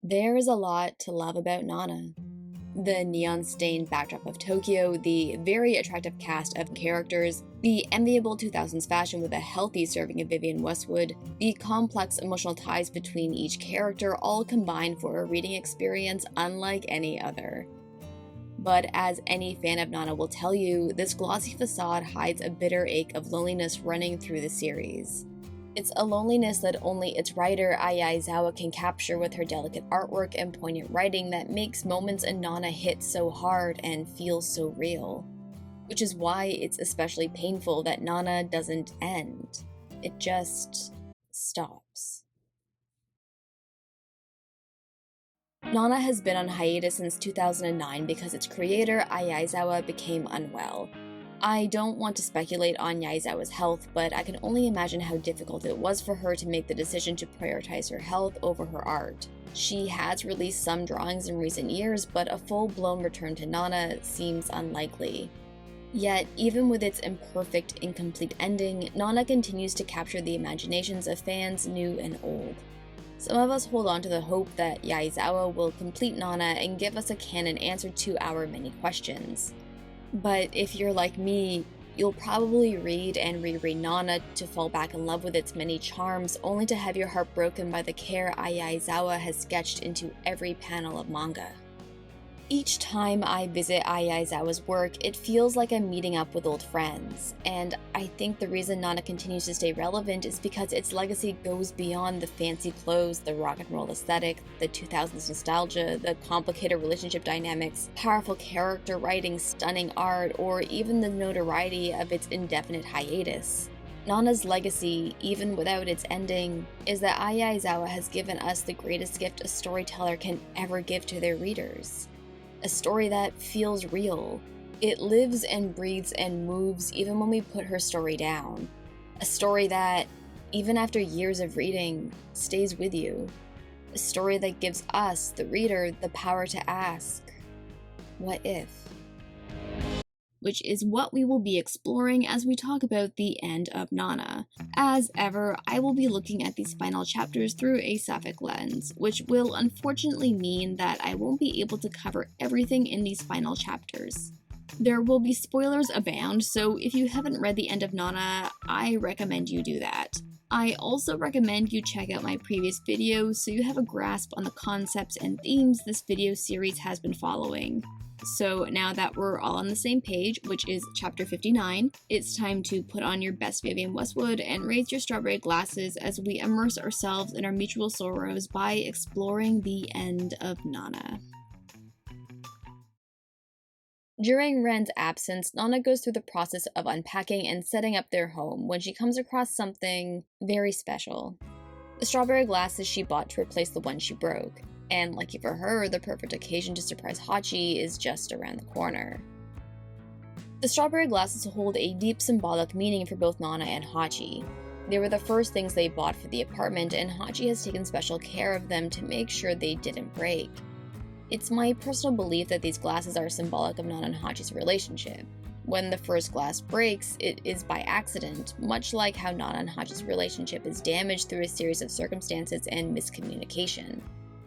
There is a lot to love about Nana. The neon-stained backdrop of Tokyo, the very attractive cast of characters, the enviable 2000s fashion with a healthy serving of Vivienne Westwood, the complex emotional ties between each character all combine for a reading experience unlike any other. But as any fan of Nana will tell you, this glossy facade hides a bitter ache of loneliness running through the series. It's a loneliness that only its writer Ai Aizawa can capture with her delicate artwork and poignant writing that makes moments in Nana hit so hard and feel so real. Which is why it's especially painful that Nana doesn't end. It just stops. Nana has been on hiatus since 2009 because its creator, Ai Aizawa, became unwell. I don't want to speculate on Yaizawa's health, but I can only imagine how difficult it was for her to make the decision to prioritize her health over her art. She has released some drawings in recent years, but a full-blown return to Nana seems unlikely. Yet, even with its imperfect, incomplete ending, Nana continues to capture the imaginations of fans new and old. Some of us hold on to the hope that Yaizawa will complete Nana and give us a canon answer to our many questions. But if you're like me, you'll probably read and reread Nana to fall back in love with its many charms, only to have your heart broken by the care Ai Aizawa has sketched into every panel of manga. Each time I visit Ai Aizawa's work, it feels like I'm meeting up with old friends, and I think the reason Nana continues to stay relevant is because its legacy goes beyond the fancy clothes, the rock and roll aesthetic, the 2000s nostalgia, the complicated relationship dynamics, powerful character writing, stunning art, or even the notoriety of its indefinite hiatus. Nana's legacy, even without its ending, is that Ai Aizawa has given us the greatest gift a storyteller can ever give to their readers. A story that feels real. It lives and breathes and moves even when we put her story down. A story that, even after years of reading, stays with you. A story that gives us, the reader, the power to ask, what if? Which is what we will be exploring as we talk about the end of Nana. As ever, I will be looking at these final chapters through a sapphic lens, which will unfortunately mean that I won't be able to cover everything in these final chapters. There will be spoilers abound, so if you haven't read the end of Nana, I recommend you do that. I also recommend you check out my previous videos so you have a grasp on the concepts and themes this video series has been following. So now that we're all on the same page, which is chapter 59, it's time to put on your best Vivienne Westwood and raise your strawberry glasses as we immerse ourselves in our mutual sorrows by exploring the end of Nana. During Ren's absence, Nana goes through the process of unpacking and setting up their home when she comes across something very special. The strawberry glasses she bought to replace the one she broke. And lucky for her, the perfect occasion to surprise Hachi is just around the corner. The strawberry glasses hold a deep symbolic meaning for both Nana and Hachi. They were the first things they bought for the apartment, and Hachi has taken special care of them to make sure they didn't break. It's my personal belief that these glasses are symbolic of Nana and Hachi's relationship. When the first glass breaks, it is by accident, much like how Nana and Hachi's relationship is damaged through a series of circumstances and miscommunication.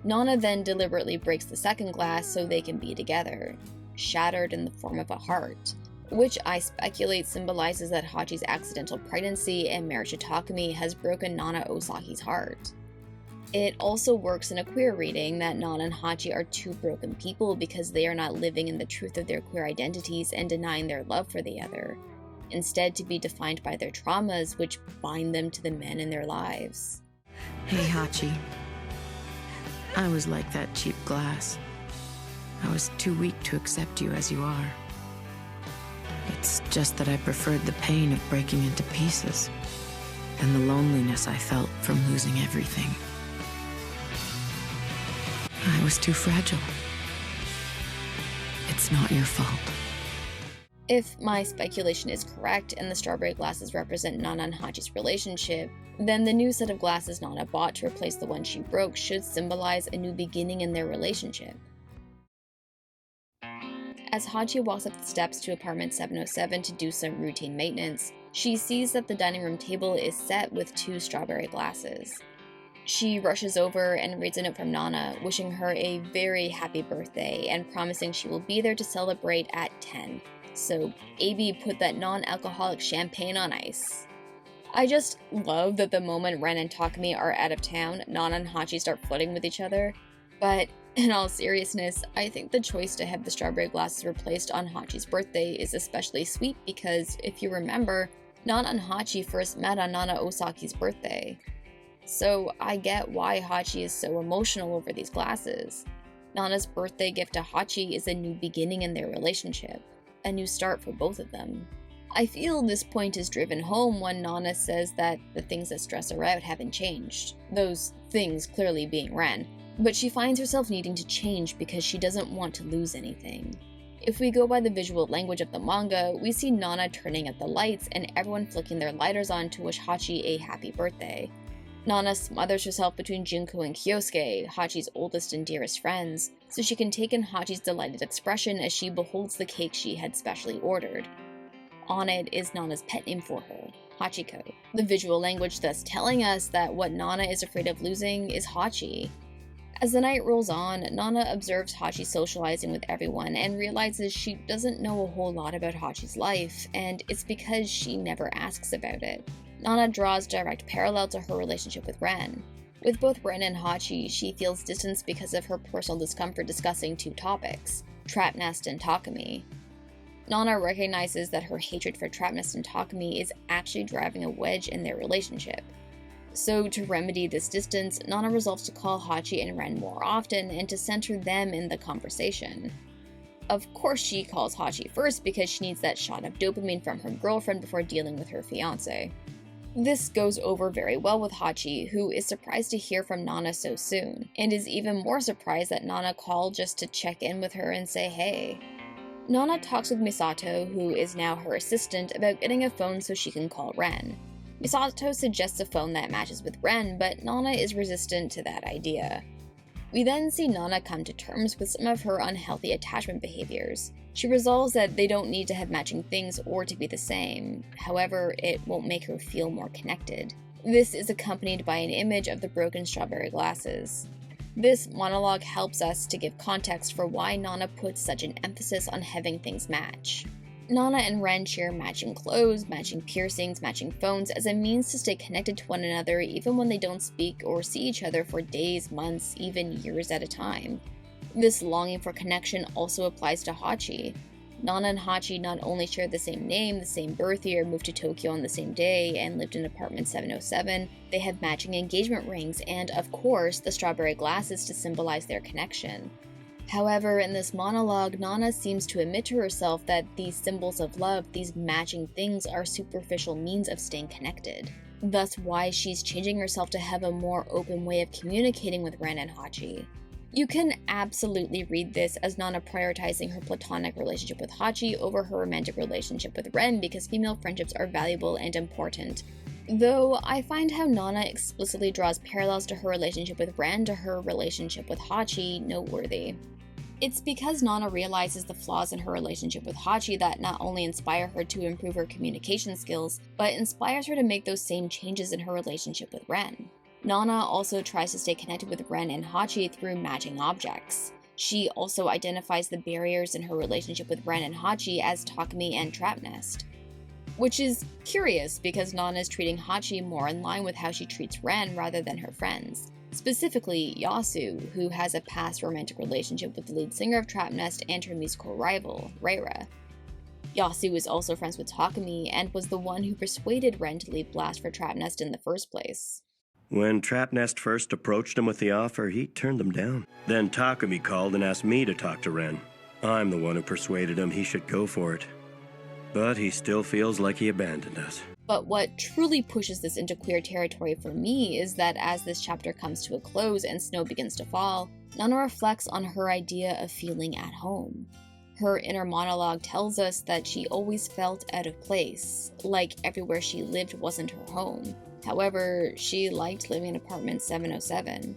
Nana then deliberately breaks the second glass so they can be together, shattered in the form of a heart, which I speculate symbolizes that Hachi's accidental pregnancy and marriage to Takumi has broken Nana Osaki's heart. It also works in a queer reading that Nana and Hachi are two broken people because they are not living in the truth of their queer identities and denying their love for the other, instead to be defined by their traumas which bind them to the men in their lives. Hey Hachi. I was like that cheap glass. I was too weak to accept you as you are. It's just that I preferred the pain of breaking into pieces and the loneliness I felt from losing everything. I was too fragile. It's not your fault. If my speculation is correct and the strawberry glasses represent Nana and Hachi's relationship, then the new set of glasses Nana bought to replace the one she broke should symbolize a new beginning in their relationship. As Hachi walks up the steps to apartment 707 to do some routine maintenance, she sees that the dining room table is set with two strawberry glasses. She rushes over and reads a note from Nana, wishing her a very happy birthday and promising she will be there to celebrate at 10. So AB put that non-alcoholic champagne on ice. I just love that the moment Ren and Takumi are out of town, Nana and Hachi start flirting with each other. But in all seriousness, I think the choice to have the strawberry glasses replaced on Hachi's birthday is especially sweet because, if you remember, Nana and Hachi first met on Nana Osaki's birthday. So I get why Hachi is so emotional over these glasses. Nana's birthday gift to Hachi is a new beginning in their relationship, a new start for both of them. I feel this point is driven home when Nana says that the things that stress her out haven't changed, those things clearly being Ren, but she finds herself needing to change because she doesn't want to lose anything. If we go by the visual language of the manga, we see Nana turning at the lights and everyone flicking their lighters on to wish Hachi a happy birthday. Nana smothers herself between Junko and Kyosuke, Hachi's oldest and dearest friends, so she can take in Hachi's delighted expression as she beholds the cake she had specially ordered. On it is Nana's pet name for her, Hachiko, the visual language thus telling us that what Nana is afraid of losing is Hachi. As the night rolls on, Nana observes Hachi socializing with everyone and realizes she doesn't know a whole lot about Hachi's life, and it's because she never asks about it. Nana draws direct parallel to her relationship with Ren. With both Ren and Hachi, she feels distance because of her personal discomfort discussing two topics, Trapnest and Takumi. Nana recognizes that her hatred for Trapnest and Takumi is actually driving a wedge in their relationship. So to remedy this distance, Nana resolves to call Hachi and Ren more often and to center them in the conversation. Of course she calls Hachi first because she needs that shot of dopamine from her girlfriend before dealing with her fiancé. This goes over very well with Hachi, who is surprised to hear from Nana so soon, and is even more surprised that Nana called just to check in with her and say hey. Nana talks with Misato, who is now her assistant, about getting a phone so she can call Ren. Misato suggests a phone that matches with Ren, but Nana is resistant to that idea. We then see Nana come to terms with some of her unhealthy attachment behaviors. She resolves that they don't need to have matching things or to be the same, however, it won't make her feel more connected. This is accompanied by an image of the broken strawberry glasses. This monologue helps us to give context for why Nana puts such an emphasis on having things match. Nana and Ren share matching clothes, matching piercings, matching phones as a means to stay connected to one another even when they don't speak or see each other for days, months, even years at a time. This longing for connection also applies to Hachi. Nana and Hachi not only share the same name, the same birth year, moved to Tokyo on the same day, and lived in apartment 707, they have matching engagement rings and, of course, the strawberry glasses to symbolize their connection. However, in this monologue, Nana seems to admit to herself that these symbols of love, these matching things, are superficial means of staying connected. Thus why she's changing herself to have a more open way of communicating with Ren and Hachi. You can absolutely read this as Nana prioritizing her platonic relationship with Hachi over her romantic relationship with Ren because female friendships are valuable and important. Though I find how Nana explicitly draws parallels to her relationship with Ren to her relationship with Hachi noteworthy. It's because Nana realizes the flaws in her relationship with Hachi that not only inspire her to improve her communication skills, but inspires her to make those same changes in her relationship with Ren. Nana also tries to stay connected with Ren and Hachi through matching objects. She also identifies the barriers in her relationship with Ren and Hachi as Takumi and Trapnest. Which is curious because Nana is treating Hachi more in line with how she treats Ren rather than her friends. Specifically, Yasu, who has a past romantic relationship with the lead singer of Trapnest and her musical rival, Reira. Yasu is also friends with Takumi and was the one who persuaded Ren to leave Blast for Trapnest in the first place. When Trapnest first approached him with the offer, he turned them down. Then Takumi called and asked me to talk to Ren. I'm the one who persuaded him he should go for it. But he still feels like he abandoned us. But what truly pushes this into queer territory for me is that as this chapter comes to a close and snow begins to fall, Nana reflects on her idea of feeling at home. Her inner monologue tells us that she always felt out of place, like everywhere she lived wasn't her home. However, she liked living in apartment 707.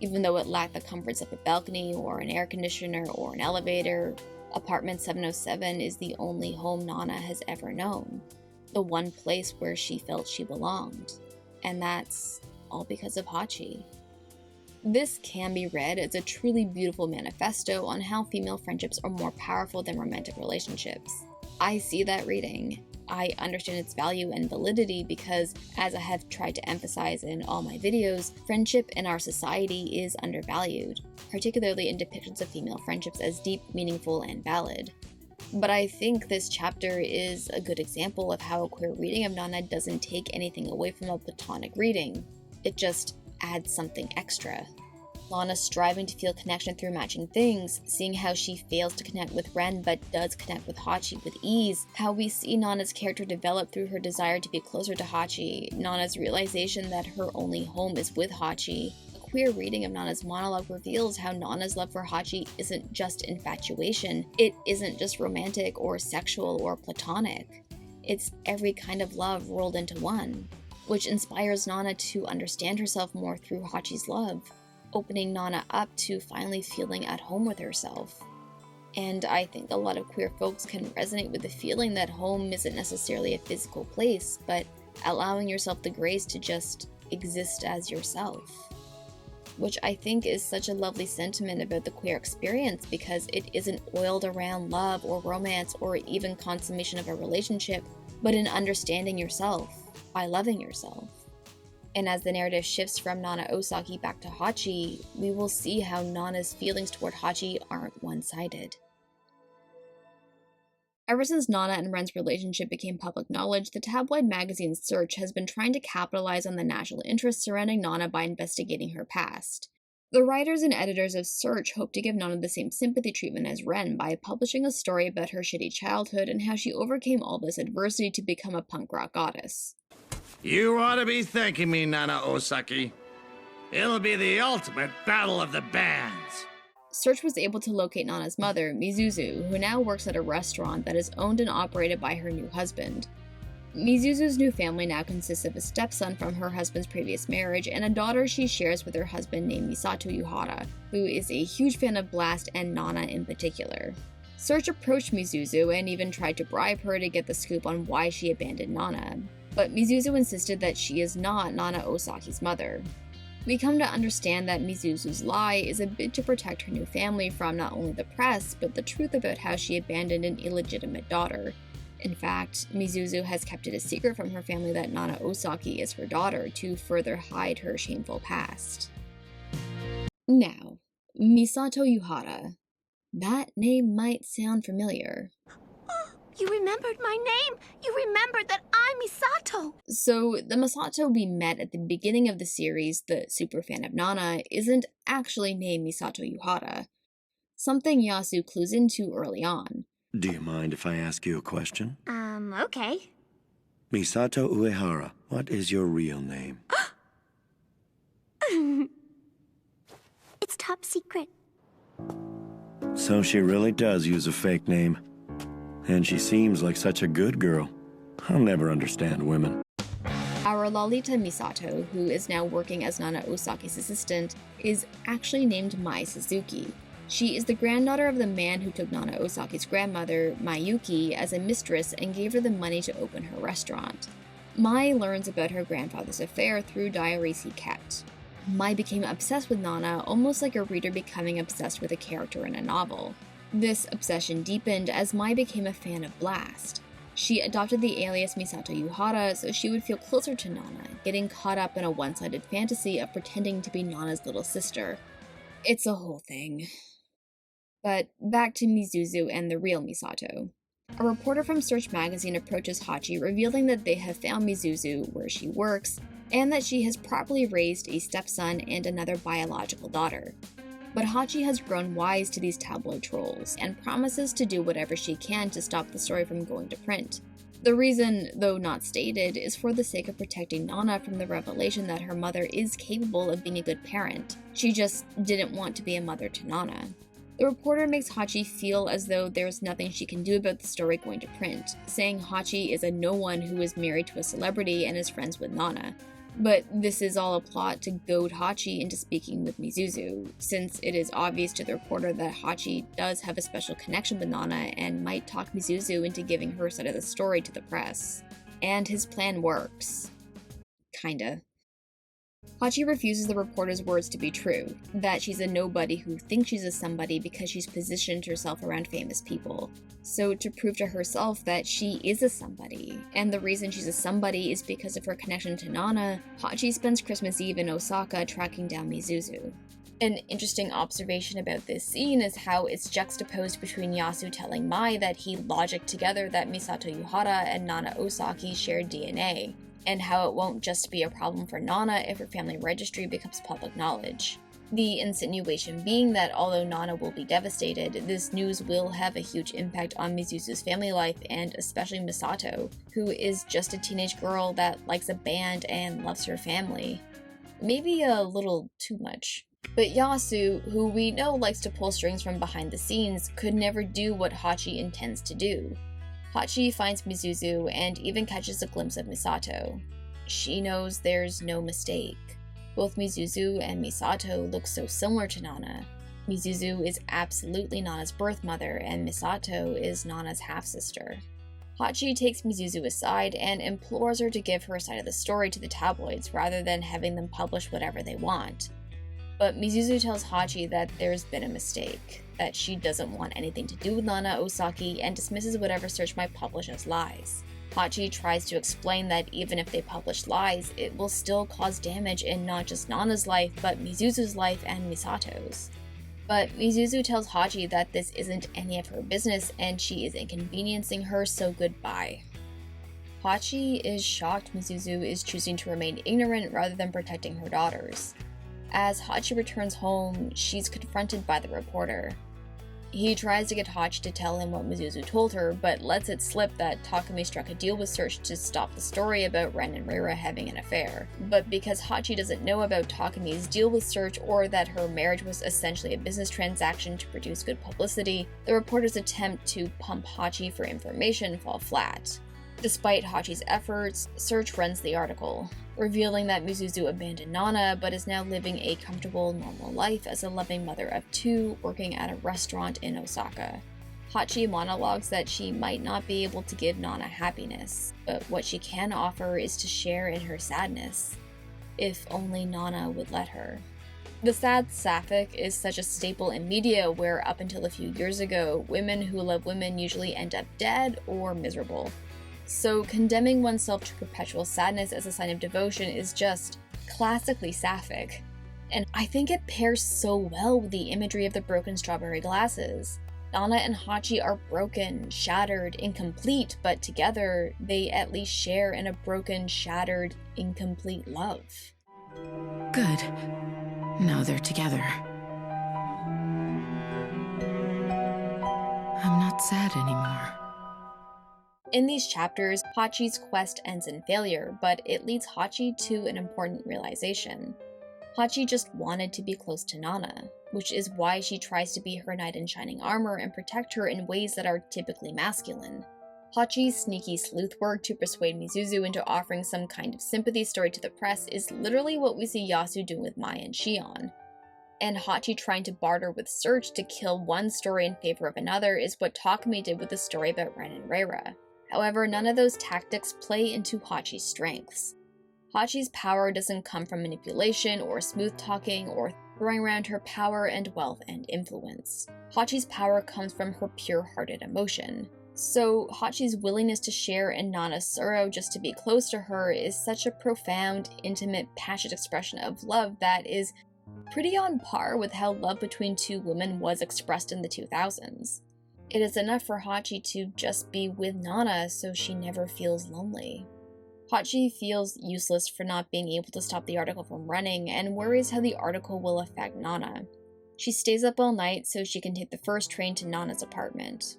Even though it lacked the comforts of a balcony or an air conditioner or an elevator, apartment 707 is the only home Nana has ever known. The one place where she felt she belonged. And that's all because of Hachi. This can be read as a truly beautiful manifesto on how female friendships are more powerful than romantic relationships. I see that reading. I understand its value and validity because, as I have tried to emphasize in all my videos, friendship in our society is undervalued, particularly in depictions of female friendships as deep, meaningful, and valid. But I think this chapter is a good example of how a queer reading of Nana doesn't take anything away from a platonic reading. It just adds something extra. Nana striving to feel connection through matching things, seeing how she fails to connect with Ren but does connect with Hachi with ease, how we see Nana's character develop through her desire to be closer to Hachi, Nana's realization that her only home is with Hachi. A queer reading of Nana's monologue reveals how Nana's love for Hachi isn't just infatuation, it isn't just romantic or sexual or platonic. It's every kind of love rolled into one, which inspires Nana to understand herself more through Hachi's love, opening Nana up to finally feeling at home with herself. And I think a lot of queer folks can resonate with the feeling that home isn't necessarily a physical place, but allowing yourself the grace to just exist as yourself. Which I think is such a lovely sentiment about the queer experience because it isn't oiled around love or romance or even consummation of a relationship, but in understanding yourself by loving yourself. And as the narrative shifts from Nana Osaki back to Hachi, we will see how Nana's feelings toward Hachi aren't one-sided. Ever since Nana and Ren's relationship became public knowledge, the tabloid magazine Search has been trying to capitalize on the national interest surrounding Nana by investigating her past. The writers and editors of Search hope to give Nana the same sympathy treatment as Ren by publishing a story about her shitty childhood and how she overcame all this adversity to become a punk rock goddess. You ought to be thanking me, Nana Osaki. It'll be the ultimate battle of the bands. Search was able to locate Nana's mother, Misuzu, who now works at a restaurant that is owned and operated by her new husband. Misuzu's new family now consists of a stepson from her husband's previous marriage and a daughter she shares with her husband named Misato Yuhara, who is a huge fan of Blast and Nana in particular. Search approached Misuzu and even tried to bribe her to get the scoop on why she abandoned Nana, but Misuzu insisted that she is not Nana Osaki's mother. We come to understand that Misuzu's lie is a bid to protect her new family from not only the press, but the truth about how she abandoned an illegitimate daughter. In fact, Misuzu has kept it a secret from her family that Nana Osaki is her daughter to further hide her shameful past. Now, Misato Yuhara. That name might sound familiar. You remembered my name! You remembered that I'm Misato! So, the Misato we met at the beginning of the series, the superfan of Nana, isn't actually named Misato Yuhara. Something Yasu clues into early on. Do you mind if I ask you a question? Okay. Misato Uehara, what is your real name? It's top secret. So she really does use a fake name. And she seems like such a good girl. I'll never understand women. Our Lolita Misato, who is now working as Nana Osaki's assistant, is actually named Mai Suzuki. She is the granddaughter of the man who took Nana Osaki's grandmother, Mayuki, as a mistress and gave her the money to open her restaurant. Mai learns about her grandfather's affair through diaries he kept. Mai became obsessed with Nana, almost like a reader becoming obsessed with a character in a novel. This obsession deepened as Mai became a fan of Blast. She adopted the alias Misato Yuhara so she would feel closer to Nana, getting caught up in a one-sided fantasy of pretending to be Nana's little sister. It's a whole thing. But back to Misuzu and the real Misato. A reporter from Search magazine approaches Hachi, revealing that they have found Misuzu where she works, and that she has properly raised a stepson and another biological daughter. But Hachi has grown wise to these tabloid trolls, and promises to do whatever she can to stop the story from going to print. The reason, though not stated, is for the sake of protecting Nana from the revelation that her mother is capable of being a good parent. She just didn't want to be a mother to Nana. The reporter makes Hachi feel as though there's nothing she can do about the story going to print, saying Hachi is a no-one who is married to a celebrity and is friends with Nana. But this is all a plot to goad Hachi into speaking with Misuzu, since it is obvious to the reporter that Hachi does have a special connection with Nana and might talk Misuzu into giving her side of the story to the press. And his plan works. Kinda. Hachi refuses the reporter's words to be true, that she's a nobody who thinks she's a somebody because she's positioned herself around famous people. So to prove to herself that she is a somebody, and the reason she's a somebody is because of her connection to Nana, Hachi spends Christmas Eve in Osaka tracking down Misuzu. An interesting observation about this scene is how it's juxtaposed between Yasu telling Mai that he logicked together that Misato Yuhara and Nana Osaki shared DNA, and how it won't just be a problem for Nana if her family registry becomes public knowledge. The insinuation being that although Nana will be devastated, this news will have a huge impact on Mizuzu's family life and especially Misato, who is just a teenage girl that likes a band and loves her family. Maybe a little too much. But Yasu, who we know likes to pull strings from behind the scenes, could never do what Hachi intends to do. Hachi finds Misuzu and even catches a glimpse of Misato. She knows there's no mistake. Both Misuzu and Misato look so similar to Nana. Misuzu is absolutely Nana's birth mother, and Misato is Nana's half-sister. Hachi takes Misuzu aside and implores her to give her side of the story to the tabloids rather than having them publish whatever they want. But Misuzu tells Hachi that there's been a mistake, that she doesn't want anything to do with Nana Osaki and dismisses whatever search might publish as lies. Hachi tries to explain that even if they publish lies, it will still cause damage in not just Nana's life, but Mizuzu's life and Misato's. But Misuzu tells Hachi that this isn't any of her business and she is inconveniencing her, so goodbye. Hachi is shocked Misuzu is choosing to remain ignorant rather than protecting her daughters. As Hachi returns home, she's confronted by the reporter. He tries to get Hachi to tell him what Misuzu told her, but lets it slip that Takumi struck a deal with Search to stop the story about Ren and Reira having an affair. But because Hachi doesn't know about Takumi's deal with Search or that her marriage was essentially a business transaction to produce good publicity, the reporter's attempt to pump Hachi for information fall flat. Despite Hachi's efforts, Search runs the article, revealing that Misuzu abandoned Nana but is now living a comfortable, normal life as a loving mother of two working at a restaurant in Osaka. Hachi monologues that she might not be able to give Nana happiness, but what she can offer is to share in her sadness. If only Nana would let her. The sad sapphic is such a staple in media where up until a few years ago, women who love women usually end up dead or miserable. So condemning oneself to perpetual sadness as a sign of devotion is just classically sapphic. And I think it pairs so well with the imagery of the broken strawberry glasses. Nana and Hachi are broken, shattered, incomplete, but together they at least share in a broken, shattered, incomplete love. Good. Now they're together. I'm not sad anymore. In these chapters, Hachi's quest ends in failure, but it leads Hachi to an important realization. Hachi just wanted to be close to Nana, which is why she tries to be her knight in shining armor and protect her in ways that are typically masculine. Hachi's sneaky sleuth work to persuade Misuzu into offering some kind of sympathy story to the press is literally what we see Yasu doing with Mai and Shion. And Hachi trying to barter with Search to kill one story in favor of another is what Takumi did with the story about Ren and Reira. However, none of those tactics play into Hachi's strengths. Hachi's power doesn't come from manipulation or smooth talking or throwing around her power and wealth and influence. Hachi's power comes from her pure-hearted emotion. So Hachi's willingness to share in Nana's sorrow just to be close to her is such a profound, intimate, passionate expression of love that is pretty on par with how love between two women was expressed in the 2000s. It is enough for Hachi to just be with Nana so she never feels lonely. Hachi feels useless for not being able to stop the article from running and worries how the article will affect Nana. She stays up all night so she can take the first train to Nana's apartment.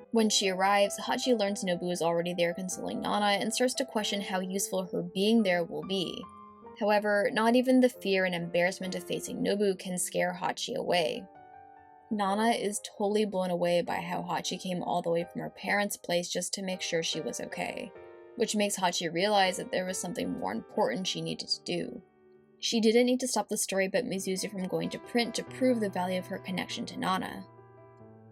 When she arrives, Hachi learns Nobu is already there consoling Nana and starts to question how useful her being there will be. However, not even the fear and embarrassment of facing Nobu can scare Hachi away. Nana is totally blown away by how Hachi came all the way from her parents' place just to make sure she was okay, which makes Hachi realize that there was something more important she needed to do. She didn't need to stop the story about Misuzu from going to print to prove the value of her connection to Nana.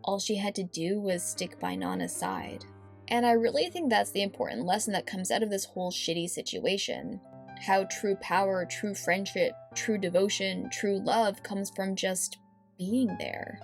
All she had to do was stick by Nana's side. And I really think that's the important lesson that comes out of this whole shitty situation. how true power, true friendship, true devotion, true love comes from just being there.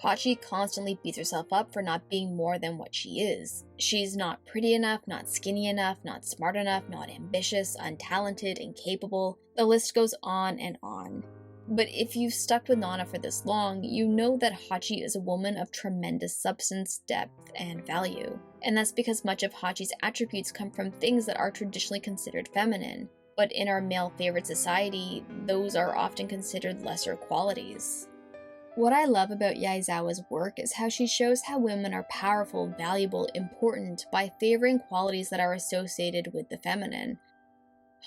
Hachi constantly beats herself up for not being more than what she is. She's not pretty enough, not skinny enough, not smart enough, not ambitious, untalented, incapable. The list goes on and on. But if you've stuck with Nana for this long, you know that Hachi is a woman of tremendous substance, depth, and value. And that's because much of Hachi's attributes come from things that are traditionally considered feminine. But in our male-favored society, those are often considered lesser qualities. What I love about Yaezawa's work is how she shows how women are powerful, valuable, important by favoring qualities that are associated with the feminine.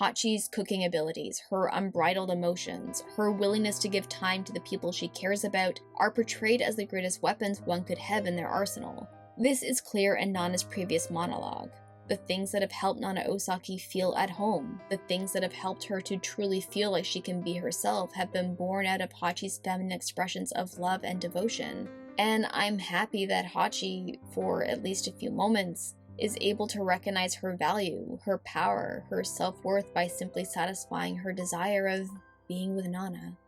Hachi's cooking abilities, her unbridled emotions, her willingness to give time to the people she cares about are portrayed as the greatest weapons one could have in their arsenal. This is clear in Nana's previous monologue. The things that have helped Nana Osaki feel at home, the things that have helped her to truly feel like she can be herself have been born out of Hachi's feminine expressions of love and devotion. And I'm happy that Hachi, for at least a few moments, is able to recognize her value, her power, her self-worth by simply satisfying her desire of being with Nana.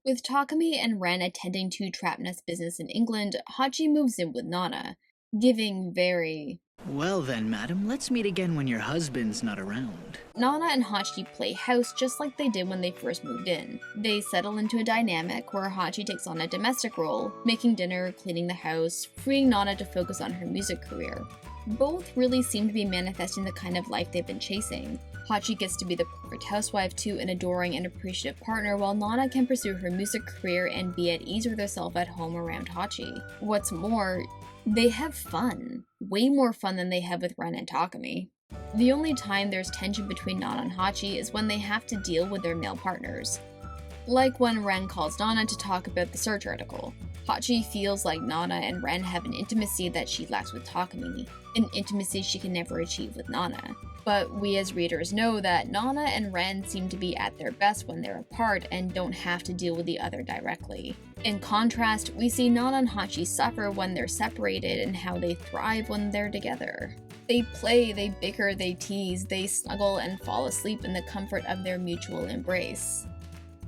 With Takumi and Ren attending to Trap Nest business in England, Hachi moves in with Nana, giving very... Well then, madam, let's meet again when your husband's not around. Nana and Hachi play house just like they did when they first moved in. They settle into a dynamic where Hachi takes on a domestic role, making dinner, cleaning the house, freeing Nana to focus on her music career. Both really seem to be manifesting the kind of life they've been chasing. Hachi gets to be the perfect housewife to an adoring and appreciative partner, while Nana can pursue her music career and be at ease with herself at home around Hachi. What's more, they have fun. Way more fun than they have with Ren and Takumi. The only time there's tension between Nana and Hachi is when they have to deal with their male partners. Like when Ren calls Nana to talk about the search article. Hachi feels like Nana and Ren have an intimacy that she lacks with Takumi, an intimacy she can never achieve with Nana. But we as readers know that Nana and Ren seem to be at their best when they're apart and don't have to deal with the other directly. In contrast, we see Nana and Hachi suffer when they're separated and how they thrive when they're together. They play, they bicker, they tease, they snuggle and fall asleep in the comfort of their mutual embrace.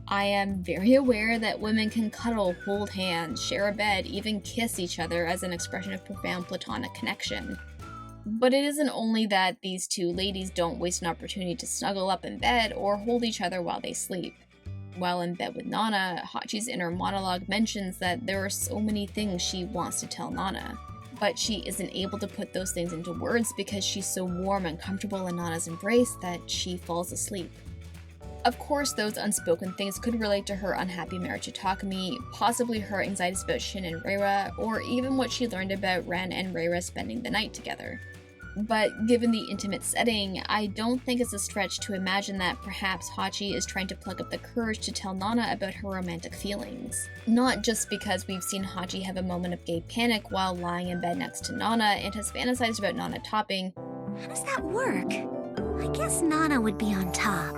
I am very aware that women can cuddle, hold hands, share a bed, even kiss each other as an expression of profound platonic connection. But it isn't only that these two ladies don't waste an opportunity to snuggle up in bed or hold each other while they sleep. While in bed with Nana, Hachi's inner monologue mentions that there are so many things she wants to tell Nana, but she isn't able to put those things into words because she's so warm and comfortable in Nana's embrace that she falls asleep. Of course, those unspoken things could relate to her unhappy marriage to Takumi, possibly her anxieties about Shin and Reira, or even what she learned about Ren and Reira spending the night together. But given the intimate setting, I don't think it's a stretch to imagine that perhaps Hachi is trying to pluck up the courage to tell Nana about her romantic feelings. Not just because we've seen Hachi have a moment of gay panic while lying in bed next to Nana and has fantasized about Nana topping. How does that work? I guess Nana would be on top.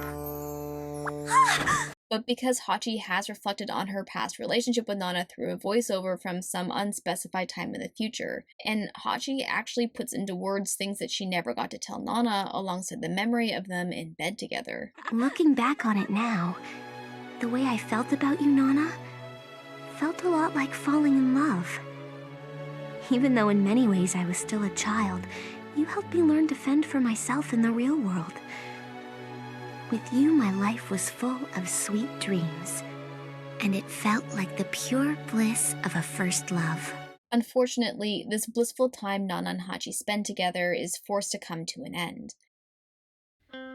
But because Hachi has reflected on her past relationship with Nana through a voiceover from some unspecified time in the future, and Hachi actually puts into words things that she never got to tell Nana alongside the memory of them in bed together. Looking back on it now, the way I felt about you, Nana, felt a lot like falling in love. Even though in many ways I was still a child, you helped me learn to fend for myself in the real world. With you, my life was full of sweet dreams, and it felt like the pure bliss of a first love. Unfortunately, this blissful time Nana and Hachi spend together is forced to come to an end.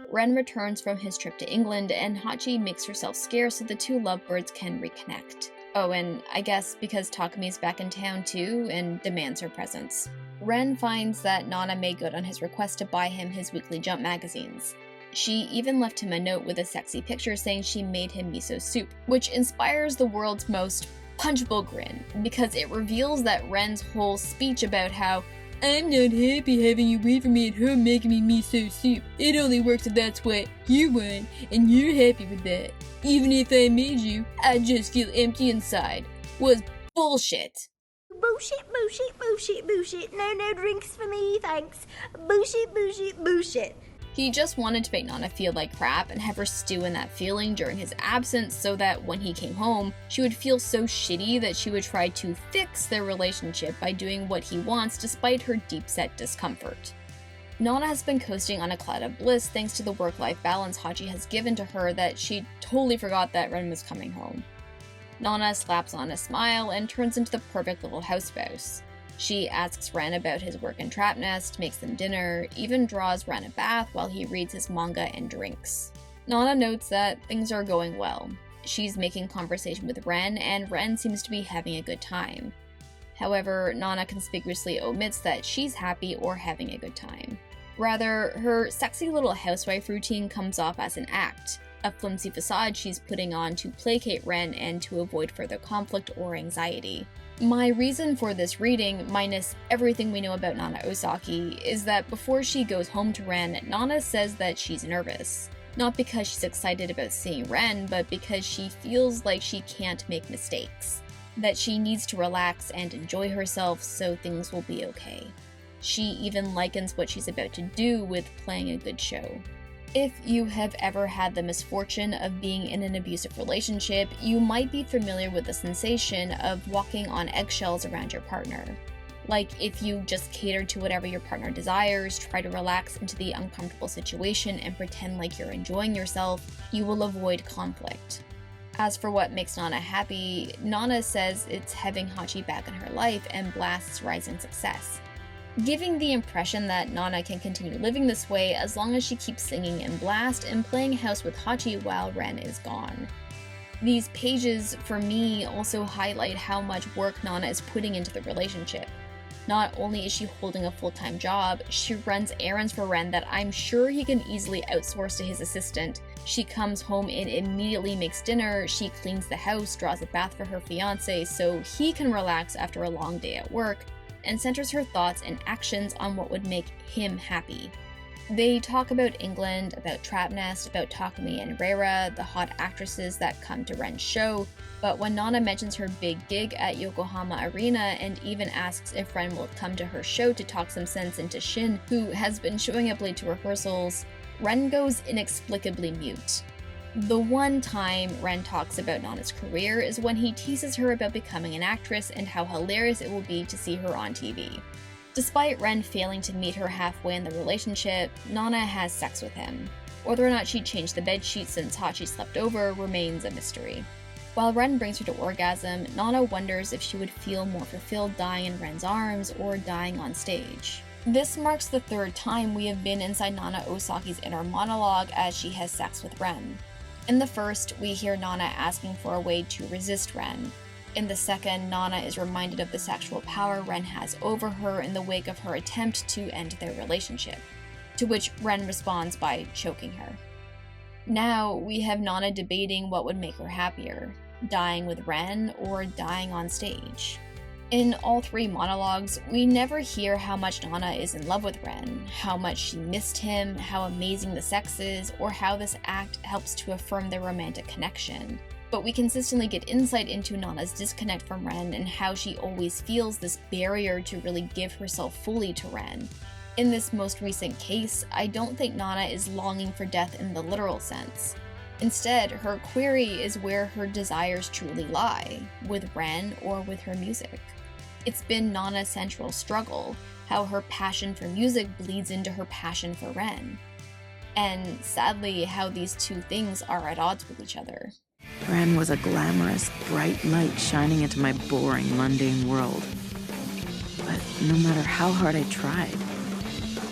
Ren returns from his trip to England, and Hachi makes herself scarce so the two lovebirds can reconnect. Oh, and I guess because Takumi is back in town too and demands her presence. Ren finds that Nana made good on his request to buy him his weekly Jump magazines. She even left him a note with a sexy picture saying she made him miso soup, which inspires the world's most punchable grin, because it reveals that Ren's whole speech about how "I'm not happy having you wait for me at home making me miso soup. It only works if that's what you want, and you're happy with that. Even if I made you, I just feel empty inside," was bullshit. Bullshit, bullshit, bullshit, bullshit. No drinks for me, thanks. Bullshit, bullshit, bullshit. He just wanted to make Nana feel like crap and have her stew in that feeling during his absence so that when he came home, she would feel so shitty that she would try to fix their relationship by doing what he wants despite her deep-set discomfort. Nana has been coasting on a cloud of bliss thanks to the work-life balance Hachi has given to her that she totally forgot that Ren was coming home. Nana slaps on a smile and turns into the perfect little house spouse. She asks Ren about his work in Trap Nest, makes them dinner, even draws Ren a bath while he reads his manga and drinks. Nana notes that things are going well. She's making conversation with Ren, and Ren seems to be having a good time. However, Nana conspicuously omits that she's happy or having a good time. Rather, her sexy little housewife routine comes off as an act, a flimsy facade she's putting on to placate Ren and to avoid further conflict or anxiety. My reason for this reading, minus everything we know about Nana Osaki, is that before she goes home to Ren, Nana says that she's nervous. Not because she's excited about seeing Ren, but because she feels like she can't make mistakes. That she needs to relax and enjoy herself so things will be okay. She even likens what she's about to do with playing a good show. If you have ever had the misfortune of being in an abusive relationship, you might be familiar with the sensation of walking on eggshells around your partner. Like if you just cater to whatever your partner desires, try to relax into the uncomfortable situation and pretend like you're enjoying yourself, you will avoid conflict. As for what makes Nana happy, Nana says it's having Hachi back in her life and blasts rising success, giving the impression that Nana can continue living this way as long as she keeps singing in Blast and playing house with Hachi while Ren is gone. These pages, for me, also highlight how much work Nana is putting into the relationship. Not only is she holding a full-time job, she runs errands for Ren that I'm sure he can easily outsource to his assistant. She comes home and immediately makes dinner, she cleans the house, draws a bath for her fiancé so he can relax after a long day at work, and centers her thoughts and actions on what would make him happy. They talk about England, about Trap Nest, about Takumi and Reira, the hot actresses that come to Ren's show, but when Nana mentions her big gig at Yokohama Arena and even asks if Ren will come to her show to talk some sense into Shin, who has been showing up late to rehearsals, Ren goes inexplicably mute. The one time Ren talks about Nana's career is when he teases her about becoming an actress and how hilarious it will be to see her on TV. Despite Ren failing to meet her halfway in the relationship, Nana has sex with him. Whether or not she changed the bedsheet since Hachi slept over remains a mystery. While Ren brings her to orgasm, Nana wonders if she would feel more fulfilled dying in Ren's arms or dying on stage. This marks the third time we have been inside Nana Osaki's inner monologue as she has sex with Ren. In the first, we hear Nana asking for a way to resist Ren. In the second, Nana is reminded of the sexual power Ren has over her in the wake of her attempt to end their relationship, to which Ren responds by choking her. Now, we have Nana debating what would make her happier, dying with Ren or dying on stage. In all three monologues, we never hear how much Nana is in love with Ren, how much she missed him, how amazing the sex is, or how this act helps to affirm their romantic connection. But we consistently get insight into Nana's disconnect from Ren and how she always feels this barrier to really give herself fully to Ren. In this most recent case, I don't think Nana is longing for death in the literal sense. Instead, her query is where her desires truly lie, with Ren or with her music. It's been Nana's central struggle, how her passion for music bleeds into her passion for Ren. And sadly, how these two things are at odds with each other. Ren was a glamorous, bright light shining into my boring, mundane world. But no matter how hard I tried,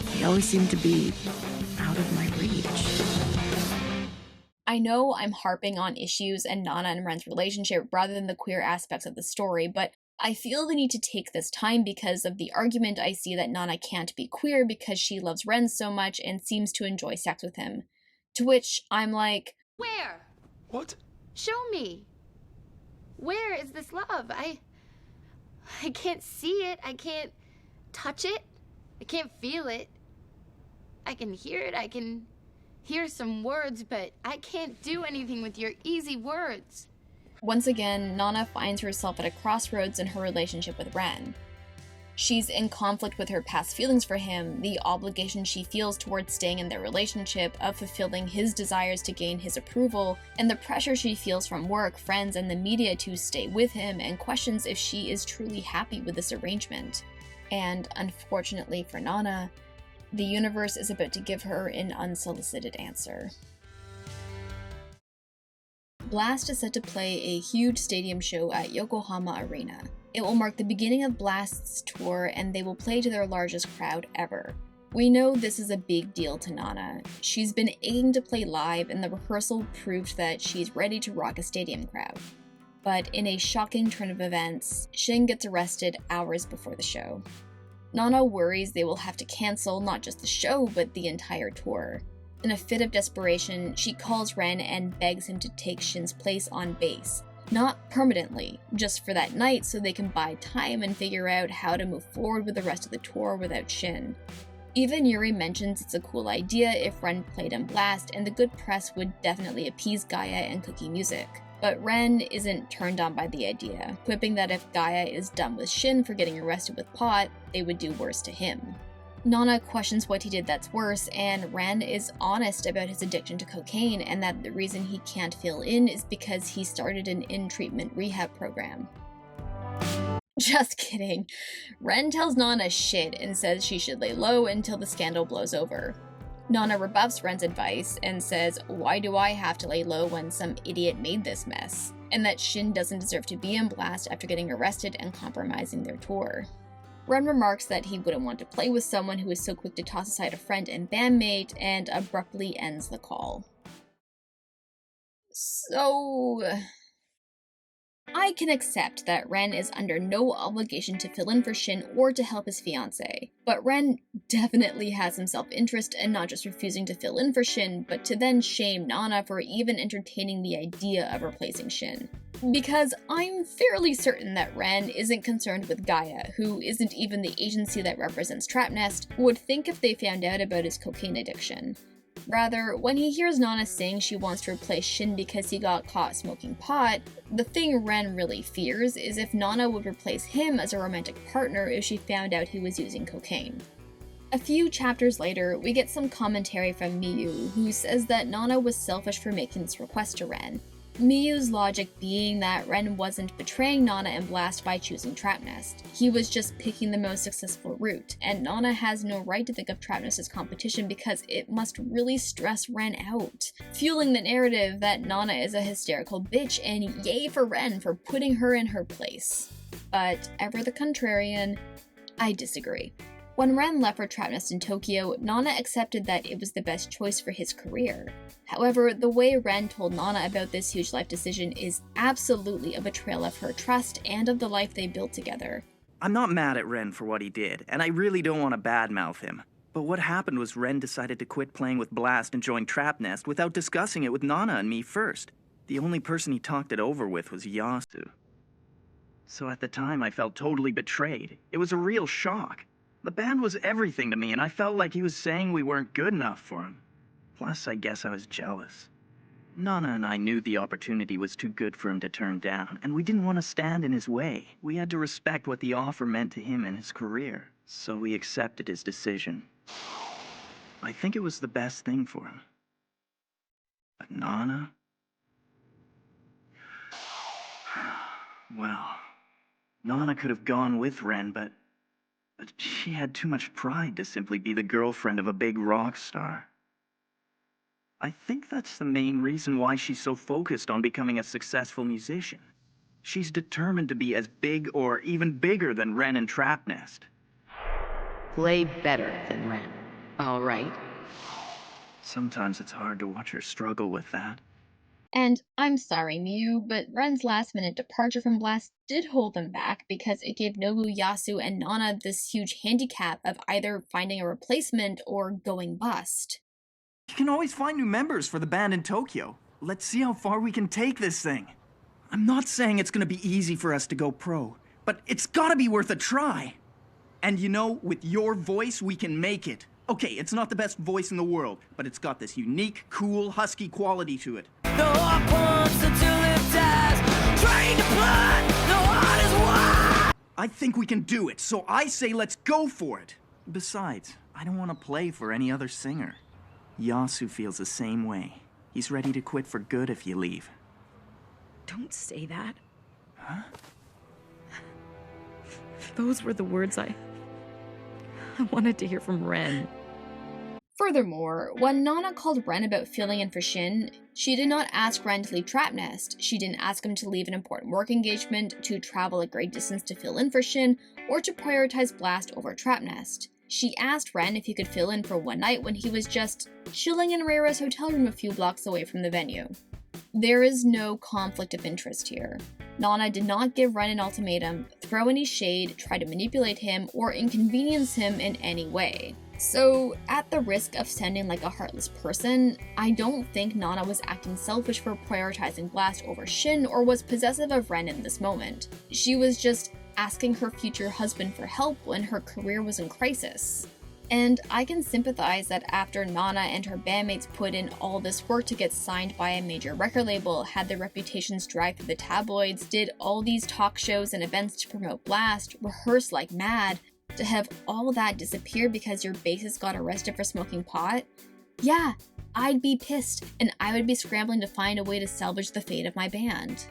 he always seemed to be out of my reach. I know I'm harping on issues and Nana and Ren's relationship rather than the queer aspects of the story, but I feel the need to take this time because of the argument I see that Nana can't be queer because she loves Ren so much and seems to enjoy sex with him. To which I'm like, where? What? Show me. Where is this love? I can't see it. I can't touch it. I can't feel it. I can hear it. I can hear some words, but I can't do anything with your easy words. Once again, Nana finds herself at a crossroads in her relationship with Ren. She's in conflict with her past feelings for him, the obligation she feels towards staying in their relationship, of fulfilling his desires to gain his approval, and the pressure she feels from work, friends, and the media to stay with him, and questions if she is truly happy with this arrangement. And unfortunately for Nana, the universe is about to give her an unsolicited answer. Blast is set to play a huge stadium show at Yokohama Arena. It will mark the beginning of Blast's tour, and they will play to their largest crowd ever. We know this is a big deal to Nana. She's been aching to play live, and the rehearsal proved that she's ready to rock a stadium crowd. But in a shocking turn of events, Shin gets arrested hours before the show. Nana worries they will have to cancel not just the show, but the entire tour. In a fit of desperation, she calls Ren and begs him to take Shin's place on bass. Not permanently, just for that night so they can buy time and figure out how to move forward with the rest of the tour without Shin. Even Yuri mentions it's a cool idea if Ren played in Blast, and the good press would definitely appease Gaia and Cookie Music. But Ren isn't turned on by the idea, quipping that if Gaia is done with Shin for getting arrested with pot, they would do worse to him. Nana questions what he did that's worse, and Ren is honest about his addiction to cocaine and that the reason he can't fill in is because he started an in-treatment rehab program. Just kidding. Ren tells Nana shit and says she should lay low until the scandal blows over. Nana rebuffs Ren's advice and says, "Why do I have to lay low when some idiot made this mess?" And that Shin doesn't deserve to be in Blast after getting arrested and compromising their tour. Ren remarks that he wouldn't want to play with someone who is so quick to toss aside a friend and bandmate, and abruptly ends the call. So, I can accept that Ren is under no obligation to fill in for Shin or to help his fiancé, but Ren definitely has some self-interest in not just refusing to fill in for Shin, but to then shame Nana for even entertaining the idea of replacing Shin. Because I'm fairly certain that Ren isn't concerned with Gaia, who isn't even the agency that represents Trapnest, would think if they found out about his cocaine addiction. Rather, when he hears Nana saying she wants to replace Shin because he got caught smoking pot, the thing Ren really fears is if Nana would replace him as a romantic partner if she found out he was using cocaine. A few chapters later, we get some commentary from Miyu, who says that Nana was selfish for making this request to Ren. Miyu's logic being that Ren wasn't betraying Nana and Blast by choosing Trapnest. He was just picking the most successful route, and Nana has no right to think of Trapnest as competition because it must really stress Ren out, fueling the narrative that Nana is a hysterical bitch and yay for Ren for putting her in her place. But ever the contrarian, I disagree. When Ren left for Trapnest in Tokyo, Nana accepted that it was the best choice for his career. However, the way Ren told Nana about this huge life decision is absolutely a betrayal of her trust and of the life they built together. I'm not mad at Ren for what he did, and I really don't want to badmouth him. But what happened was Ren decided to quit playing with Blast and join Trapnest without discussing it with Nana and me first. The only person he talked it over with was Yasu. So at the time I felt totally betrayed. It was a real shock. The band was everything to me, and I felt like he was saying we weren't good enough for him. Plus, I guess I was jealous. Nana and I knew the opportunity was too good for him to turn down, and we didn't want to stand in his way. We had to respect what the offer meant to him and his career, so we accepted his decision. I think it was the best thing for him. But Nana? Well, Nana could have gone with Ren, but she had too much pride to simply be the girlfriend of a big rock star. I think that's the main reason why she's so focused on becoming a successful musician. She's determined to be as big or even bigger than Ren and Trapnest. Play better than Ren. All right. Sometimes it's hard to watch her struggle with that. And I'm sorry, Miyu, but Ren's last-minute departure from Blast did hold them back because it gave Nobu, Yasu, and Nana this huge handicap of either finding a replacement or going bust. You can always find new members for the band in Tokyo. Let's see how far we can take this thing. I'm not saying it's gonna be easy for us to go pro, but it's gotta be worth a try. And you know, with your voice, we can make it. Okay, it's not the best voice in the world, but it's got this unique, cool, husky quality to it. The heart pumps until it dies, trying to blood, the heart is wide. I think we can do it, so I say let's go for it. Besides, I don't want to play for any other singer. Yasu feels the same way. He's ready to quit for good if you leave. Don't say that. Huh? Those were the words I wanted to hear from Ren. Furthermore, when Nana called Ren about filling in for Shin, she did not ask Ren to leave Trap Nest. She didn't ask him to leave an important work engagement, to travel a great distance to fill in for Shin, or to prioritize Blast over Trap Nest. She asked Ren if he could fill in for one night when he was just chilling in Reira's hotel room a few blocks away from the venue. There is no conflict of interest here. Nana did not give Ren an ultimatum, throw any shade, try to manipulate him, or inconvenience him in any way. So, at the risk of sounding like a heartless person, I don't think Nana was acting selfish for prioritizing Blast over Shin or was possessive of Ren in this moment. She was just asking her future husband for help when her career was in crisis. And I can sympathize that after Nana and her bandmates put in all this work to get signed by a major record label, had their reputations dragged through the tabloids, did all these talk shows and events to promote Blast, rehearsed like mad, to have all that disappear because your bassist got arrested for smoking pot? Yeah, I'd be pissed, and I would be scrambling to find a way to salvage the fate of my band.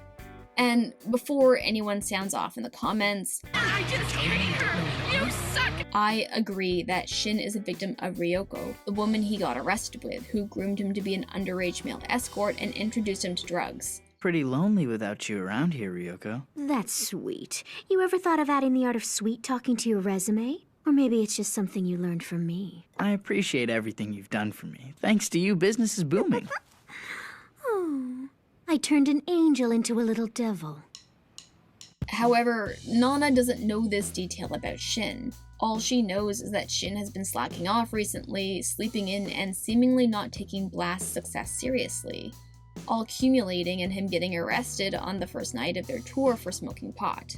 And before anyone sounds off in the comments, I just hate her! You suck! I agree that Shin is a victim of Ryoko, the woman he got arrested with, who groomed him to be an underage male escort and introduced him to drugs. Pretty lonely without you around here, Ryoko. That's sweet. You ever thought of adding the art of sweet talking to your resume? Or maybe it's just something you learned from me. I appreciate everything you've done for me. Thanks to you, business is booming. Oh, I turned an angel into a little devil. However, Nana doesn't know this detail about Shin. All she knows is that Shin has been slacking off recently, sleeping in, and seemingly not taking Blast's success seriously, all accumulating in him getting arrested on the first night of their tour for smoking pot.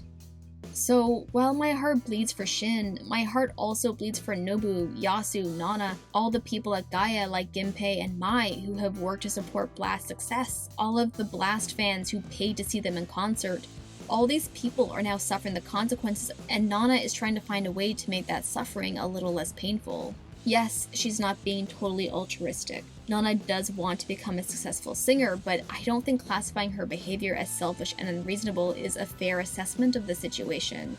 So, while my heart bleeds for Shin, my heart also bleeds for Nobu, Yasu, Nana, all the people at Gaia like Ginpei and Mai who have worked to support Blast's success, all of the Blast fans who paid to see them in concert. All these people are now suffering the consequences, and Nana is trying to find a way to make that suffering a little less painful. Yes, she's not being totally altruistic. Nana does want to become a successful singer, but I don't think classifying her behavior as selfish and unreasonable is a fair assessment of the situation.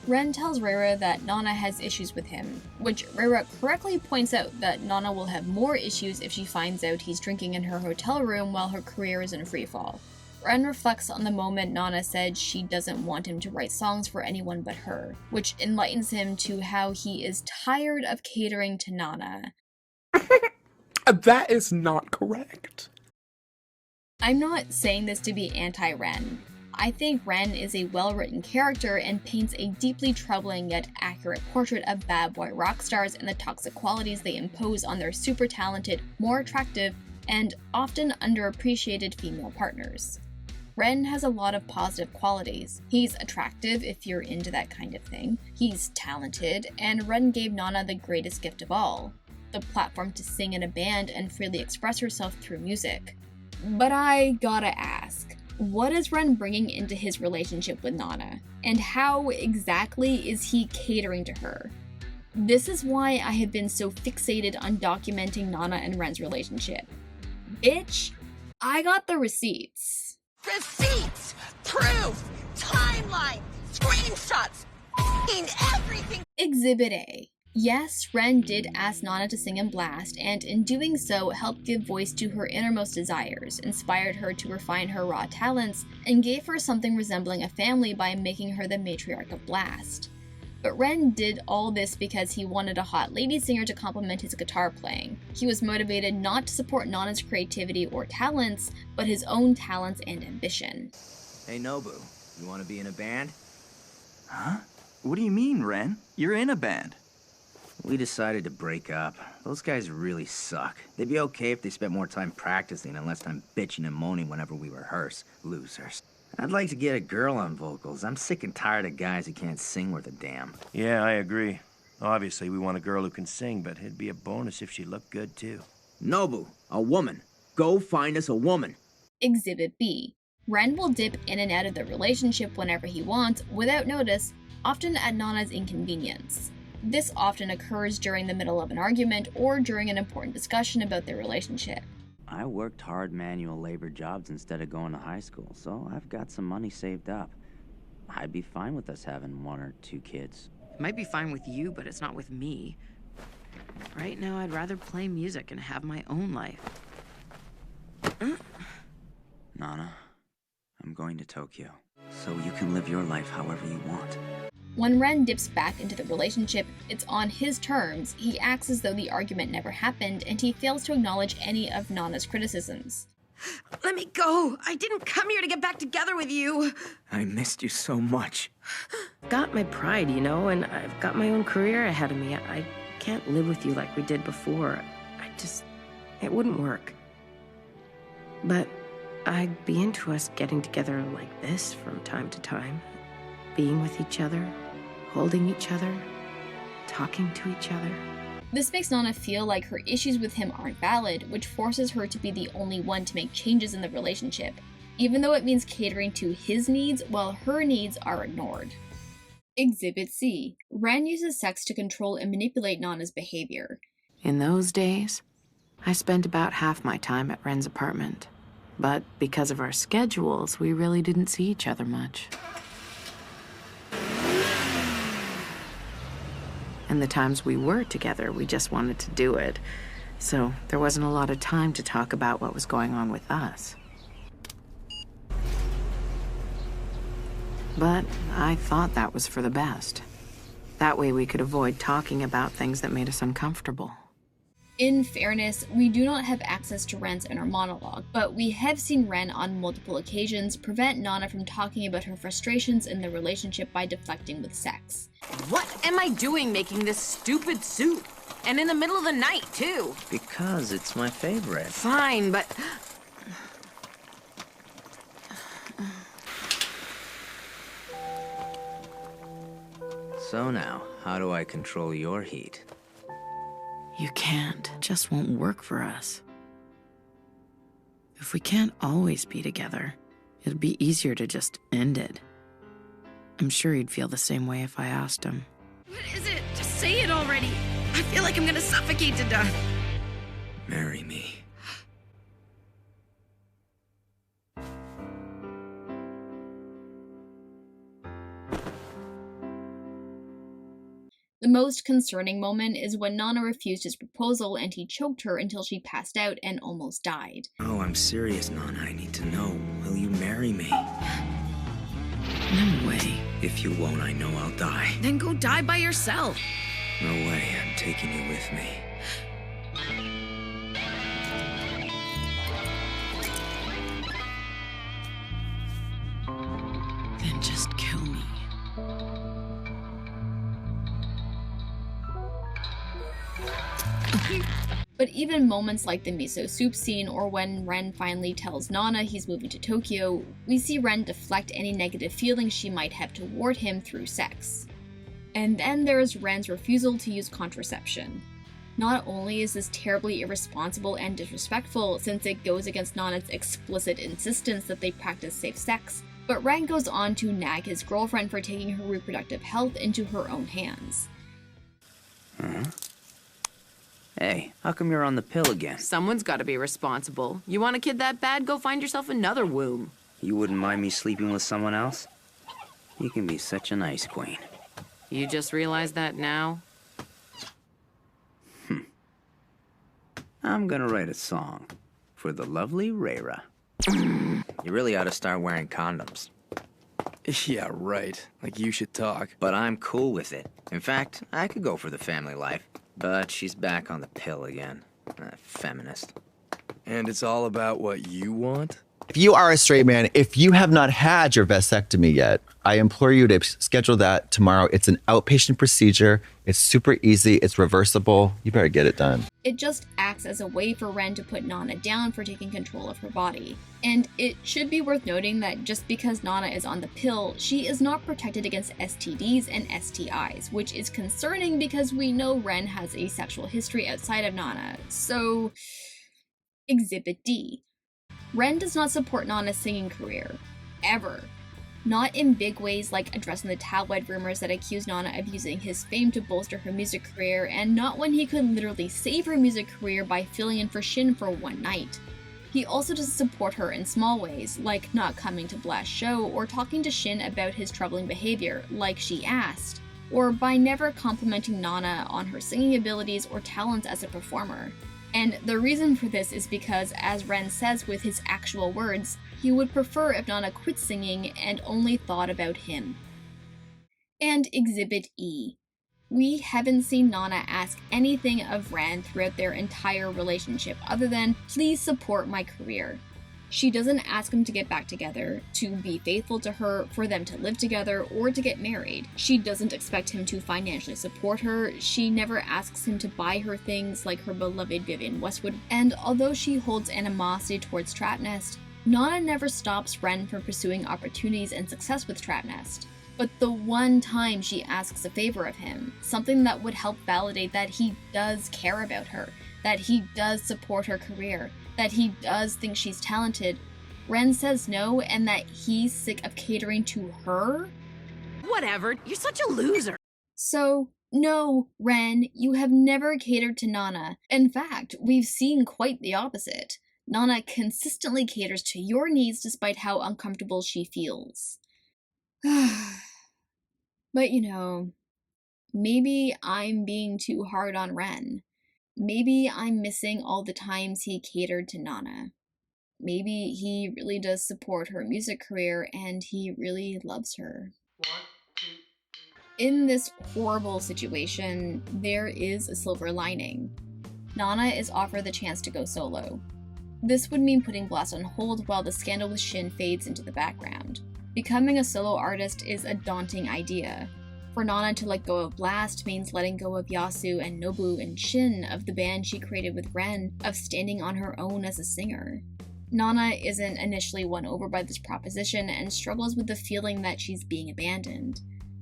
Ren tells Reira that Nana has issues with him, which Reira correctly points out that Nana will have more issues if she finds out he's drinking in her hotel room while her career is in freefall. Ren reflects on the moment Nana said she doesn't want him to write songs for anyone but her, which enlightens him to how he is tired of catering to Nana. That is not correct. I'm not saying this to be anti-Ren. I think Ren is a well-written character and paints a deeply troubling yet accurate portrait of bad boy rock stars and the toxic qualities they impose on their super talented, more attractive, and often underappreciated female partners. Ren has a lot of positive qualities. He's attractive if you're into that kind of thing. He's talented, and Ren gave Nana the greatest gift of all, the platform to sing in a band and freely express herself through music. But I gotta ask, what is Ren bringing into his relationship with Nana? And how exactly is he catering to her? This is why I have been so fixated on documenting Nana and Ren's relationship. Bitch, I got the receipts. Receipts! Proof! Timeline! Screenshots! Everything! Exhibit A. Yes, Ren did ask Nana to sing in Blast, and in doing so helped give voice to her innermost desires, inspired her to refine her raw talents, and gave her something resembling a family by making her the matriarch of Blast. But Ren did all this because he wanted a hot lady singer to complement his guitar playing. He was motivated not to support Nana's creativity or talents, but his own talents and ambition. Hey Nobu, you want to be in a band? Huh? What do you mean, Ren? You're in a band. We decided to break up. Those guys really suck. They'd be okay if they spent more time practicing and less time bitching and moaning whenever we rehearse. Losers. I'd like to get a girl on vocals. I'm sick and tired of guys who can't sing worth a damn. Yeah, I agree. Obviously, we want a girl who can sing, but it'd be a bonus if she looked good, too. Nobu, a woman. Go find us a woman. Exhibit B. Ren will dip in and out of the relationship whenever he wants, without notice, often at Nana's inconvenience. This often occurs during the middle of an argument or during an important discussion about their relationship. I worked hard manual labor jobs instead of going to high school, so I've got some money saved up. I'd be fine with us having 1 or 2 kids. It might be fine with you, but it's not with me. Right now, I'd rather play music and have my own life. Nana, I'm going to Tokyo, so you can live your life however you want. When Ren dips back into the relationship, it's on his terms. He acts as though the argument never happened, and he fails to acknowledge any of Nana's criticisms. Let me go! I didn't come here to get back together with you! I missed you so much. Got my pride, you know, and I've got my own career ahead of me. I can't live with you like we did before. It wouldn't work. But I'd be into us getting together like this from time to time. Being with each other, holding each other, talking to each other. This makes Nana feel like her issues with him aren't valid, which forces her to be the only one to make changes in the relationship, even though it means catering to his needs while her needs are ignored. Exhibit C. Ren uses sex to control and manipulate Nana's behavior. In those days, I spent about half my time at Ren's apartment. But because of our schedules, we really didn't see each other much. And the times we were together, we just wanted to do it. So there wasn't a lot of time to talk about what was going on with us. But I thought that was for the best. That way we could avoid talking about things that made us uncomfortable. In fairness, we do not have access to Ren's inner monologue, but we have seen Ren on multiple occasions prevent Nana from talking about her frustrations in the relationship by deflecting with sex. What am I doing making this stupid soup? And in the middle of the night, too? Because it's my favorite. Fine, but... So now, how do I control your heat? You can't. It just won't work for us. If we can't always be together, it'd be easier to just end it. I'm sure he'd feel the same way if I asked him. What is it? Just say it already. I feel like I'm gonna suffocate to death. Marry me. The most concerning moment is when Nana refused his proposal and he choked her until she passed out and almost died. Oh, I'm serious, Nana. I need to know. Will you marry me? No way. If you won't, I know I'll die. Then go die by yourself. No way. I'm taking you with me. Then just kill me. But even moments like the miso soup scene or when Ren finally tells Nana he's moving to Tokyo, we see Ren deflect any negative feelings she might have toward him through sex. And then there's Ren's refusal to use contraception. Not only is this terribly irresponsible and disrespectful since it goes against Nana's explicit insistence that they practice safe sex, but Ren goes on to nag his girlfriend for taking her reproductive health into her own hands. Huh? Hey, how come you're on the pill again? Someone's got to be responsible. You want a kid that bad? Go find yourself another womb. You wouldn't mind me sleeping with someone else? You can be such a nice queen. You just realized that now? I'm gonna write a song for the lovely Rayra. You really ought to start wearing condoms. Yeah, right. Like you should talk. But I'm cool with it. In fact, I could go for the family life. But she's back on the pill again. Feminist. And it's all about what you want? If you are a straight man, if you have not had your vasectomy yet, I implore you to schedule that tomorrow. It's an outpatient procedure. It's super easy. It's reversible. You better get it done. It just acts as a way for Ren to put Nana down for taking control of her body. And it should be worth noting that just because Nana is on the pill, she is not protected against STDs and STIs, which is concerning because we know Ren has a sexual history outside of Nana. So, Exhibit D. Ren does not support Nana's singing career. Ever. Not in big ways like addressing the tabloid rumors that accuse Nana of using his fame to bolster her music career, and not when he could literally save her music career by filling in for Shin for one night. He also doesn't support her in small ways, like not coming to Blast's show or talking to Shin about his troubling behavior, like she asked, or by never complimenting Nana on her singing abilities or talents as a performer. And the reason for this is because, as Ren says with his actual words, he would prefer if Nana quit singing and only thought about him. And Exhibit E. We haven't seen Nana ask anything of Ren throughout their entire relationship other than, please support my career. She doesn't ask him to get back together, to be faithful to her, for them to live together, or to get married. She doesn't expect him to financially support her. She never asks him to buy her things like her beloved Vivian Westwood. And although she holds animosity towards Trapnest, Nana never stops Ren from pursuing opportunities and success with Trapnest. But the one time she asks a favor of him, something that would help validate that he does care about her, that he does support her career, that he does think she's talented, Ren says no and that he's sick of catering to her? Whatever, you're such a loser. So, no, Ren, you have never catered to Nana. In fact, we've seen quite the opposite. Nana consistently caters to your needs despite how uncomfortable she feels. But you know, maybe I'm being too hard on Ren. Maybe I'm missing all the times he catered to Nana. Maybe he really does support her music career and he really loves her. In this horrible situation, there is a silver lining. Nana is offered the chance to go solo. This would mean putting Blast on hold while the scandal with Shin fades into the background. Becoming a solo artist is a daunting idea. For Nana to let go of Blast means letting go of Yasu and Nobu and Shin, of the band she created with Ren, of standing on her own as a singer. Nana isn't initially won over by this proposition and struggles with the feeling that she's being abandoned.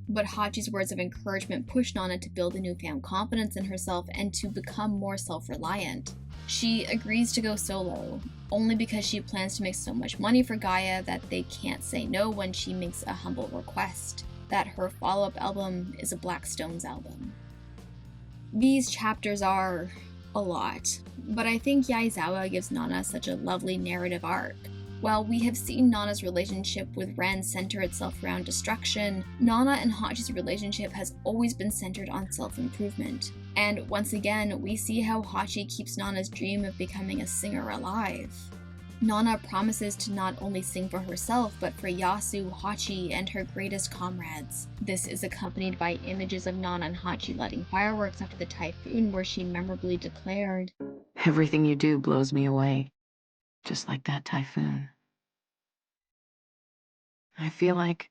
But Hachi's words of encouragement push Nana to build a newfound confidence in herself and to become more self-reliant. She agrees to go solo, only because she plans to make so much money for Gaia that they can't say no when she makes a humble request, that her follow-up album is a Black Stones album. These chapters are a lot, but I think Yaizawa gives Nana such a lovely narrative arc. While we have seen Nana's relationship with Ren center itself around destruction, Nana and Hachi's relationship has always been centered on self-improvement. And once again, we see how Hachi keeps Nana's dream of becoming a singer alive. Nana promises to not only sing for herself, but for Yasu, Hachi, and her greatest comrades. This is accompanied by images of Nana and Hachi lighting fireworks after the typhoon, where she memorably declared, Everything you do blows me away, just like that typhoon. I feel like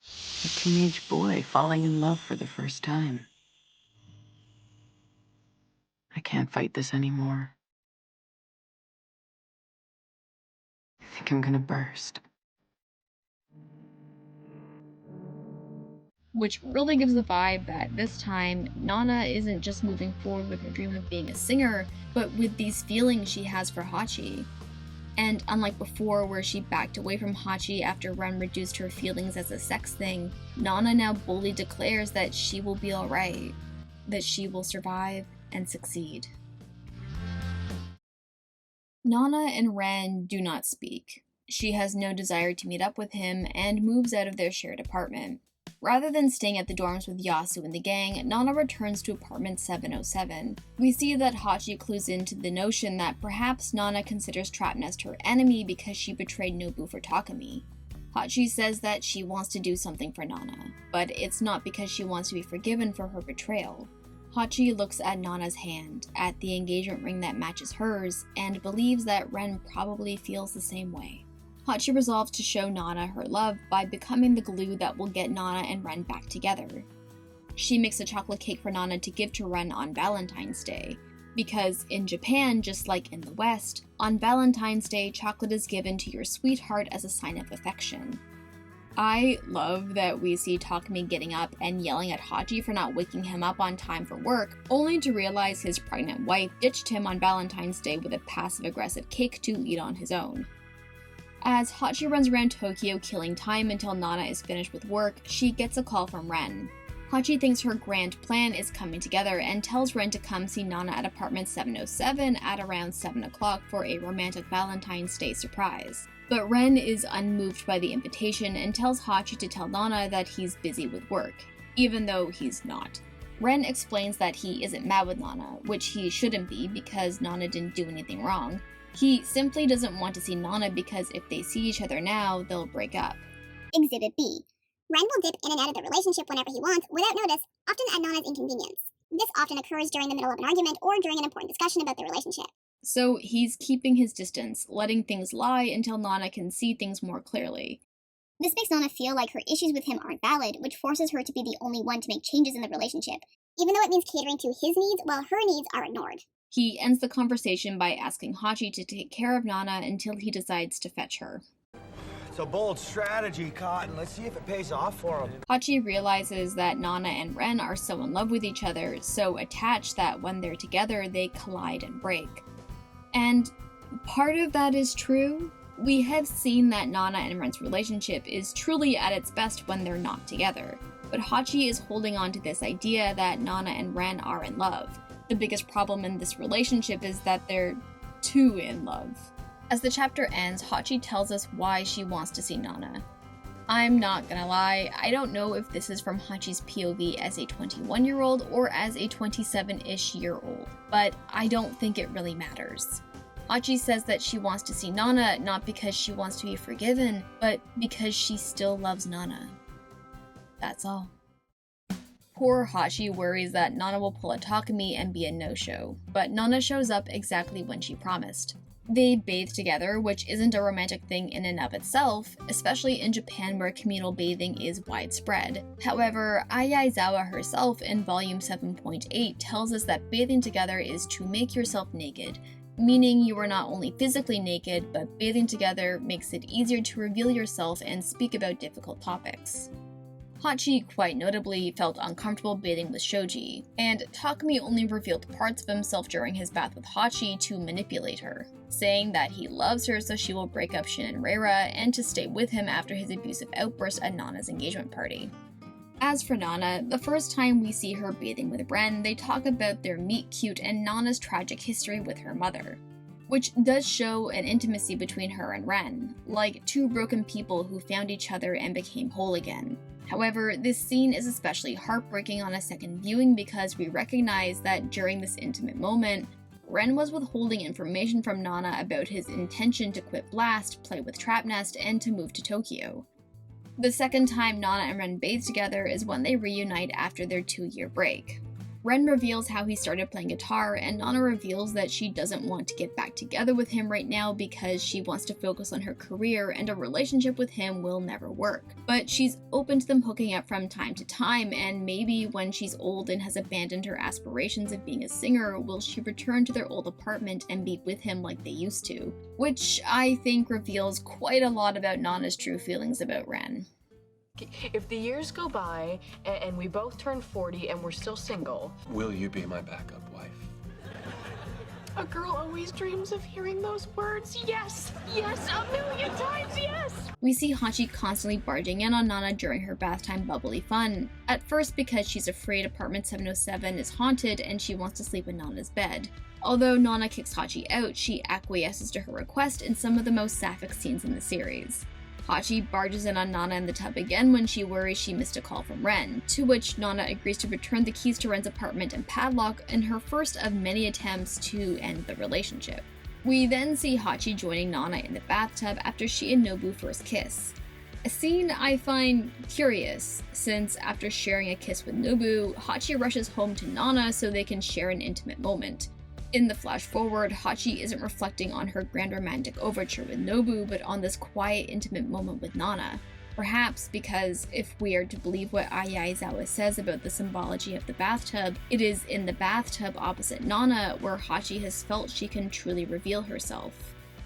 a teenage boy falling in love for the first time. I can't fight this anymore. I think I'm gonna burst. Which really gives the vibe that this time, Nana isn't just moving forward with her dream of being a singer, but with these feelings she has for Hachi. And unlike before, where she backed away from Hachi after Ren reduced her feelings as a sex thing, Nana now boldly declares that she will be alright, that she will survive and succeed. Nana and Ren do not speak. She has no desire to meet up with him and moves out of their shared apartment. Rather than staying at the dorms with Yasu and the gang, Nana returns to apartment 707. We see that Hachi clues into the notion that perhaps Nana considers Trapnest her enemy because she betrayed Nobu for Takumi. Hachi says that she wants to do something for Nana, but it's not because she wants to be forgiven for her betrayal. Hachi looks at Nana's hand, at the engagement ring that matches hers, and believes that Ren probably feels the same way. Hachi resolves to show Nana her love by becoming the glue that will get Nana and Ren back together. She makes a chocolate cake for Nana to give to Ren on Valentine's Day, because in Japan, just like in the West, on Valentine's Day, chocolate is given to your sweetheart as a sign of affection. I love that we see Takumi getting up and yelling at Hachi for not waking him up on time for work, only to realize his pregnant wife ditched him on Valentine's Day with a passive-aggressive cake to eat on his own. As Hachi runs around Tokyo killing time until Nana is finished with work, she gets a call from Ren. Hachi thinks her grand plan is coming together and tells Ren to come see Nana at apartment 707 at around 7 o'clock for a romantic Valentine's Day surprise. But Ren is unmoved by the invitation and tells Hachi to tell Nana that he's busy with work, even though he's not. Ren explains that he isn't mad with Nana, which he shouldn't be because Nana didn't do anything wrong. He simply doesn't want to see Nana because if they see each other now, they'll break up. Exhibit B. Ren will dip in and out of the relationship whenever he wants, without notice, often at Nana's inconvenience. This often occurs during the middle of an argument or during an important discussion about the relationship. So he's keeping his distance, letting things lie until Nana can see things more clearly. This makes Nana feel like her issues with him aren't valid, which forces her to be the only one to make changes in the relationship, even though it means catering to his needs while her needs are ignored. He ends the conversation by asking Hachi to take care of Nana until he decides to fetch her. It's a bold strategy, Cotton. Let's see if it pays off for him. Hachi realizes that Nana and Ren are so in love with each other, so attached that when they're together, they collide and break. And part of that is true. We have seen that Nana and Ren's relationship is truly at its best when they're not together, but Hachi is holding on to this idea that Nana and Ren are in love. The biggest problem in this relationship is that they're too in love. As the chapter ends, Hachi tells us why she wants to see Nana. I'm not gonna lie, I don't know if this is from Hachi's POV as a 21-year-old or as a 27-ish year old, but I don't think it really matters. Hachi says that she wants to see Nana not because she wants to be forgiven, but because she still loves Nana. That's all. Poor Hachi worries that Nana will pull a Takumi and be a no-show, but Nana shows up exactly when she promised. They bathe together, which isn't a romantic thing in and of itself, especially in Japan where communal bathing is widespread. However, Ai Aizawa herself in volume 7.8 tells us that bathing together is to make yourself naked, meaning you are not only physically naked, but bathing together makes it easier to reveal yourself and speak about difficult topics. Hachi, quite notably, felt uncomfortable bathing with Shoji, and Takumi only revealed parts of himself during his bath with Hachi to manipulate her, saying that he loves her so she will break up Shin and Reira and to stay with him after his abusive outburst at Nana's engagement party. As for Nana, the first time we see her bathing with Ren, they talk about their meet-cute and Nana's tragic history with her mother, which does show an intimacy between her and Ren, like two broken people who found each other and became whole again. However, this scene is especially heartbreaking on a second viewing because we recognize that during this intimate moment, Ren was withholding information from Nana about his intention to quit Blast, play with Trapnest, and to move to Tokyo. The second time Nana and Ren bathe together is when they reunite after their 2-year break. Ren reveals how he started playing guitar, and Nana reveals that she doesn't want to get back together with him right now because she wants to focus on her career and a relationship with him will never work. But she's open to them hooking up from time to time, and maybe when she's old and has abandoned her aspirations of being a singer, will she return to their old apartment and be with him like they used to? Which I think reveals quite a lot about Nana's true feelings about Ren. If the years go by and we both turn 40 and we're still single, Will you be my backup wife? a girl always dreams of hearing those words. Yes, yes, a million times yes. We see Hachi constantly barging in on Nana during her bath time bubbly fun, at first because she's afraid apartment 707 is haunted and she wants to sleep in Nana's bed. Although Nana kicks Hachi out, she acquiesces to her request in some of the most sapphic scenes in the series. Hachi barges in on Nana in the tub again when she worries she missed a call from Ren, to which Nana agrees to return the keys to Ren's apartment and padlock in her first of many attempts to end the relationship. We then see Hachi joining Nana in the bathtub after she and Nobu first kiss. A scene I find curious, since after sharing a kiss with Nobu, Hachi rushes home to Nana so they can share an intimate moment. In the flash forward, Hachi isn't reflecting on her grand romantic overture with Nobu, but on this quiet, intimate moment with Nana. Perhaps because, if we are to believe what Ai Aizawa says about the symbology of the bathtub, it is in the bathtub opposite Nana where Hachi has felt she can truly reveal herself.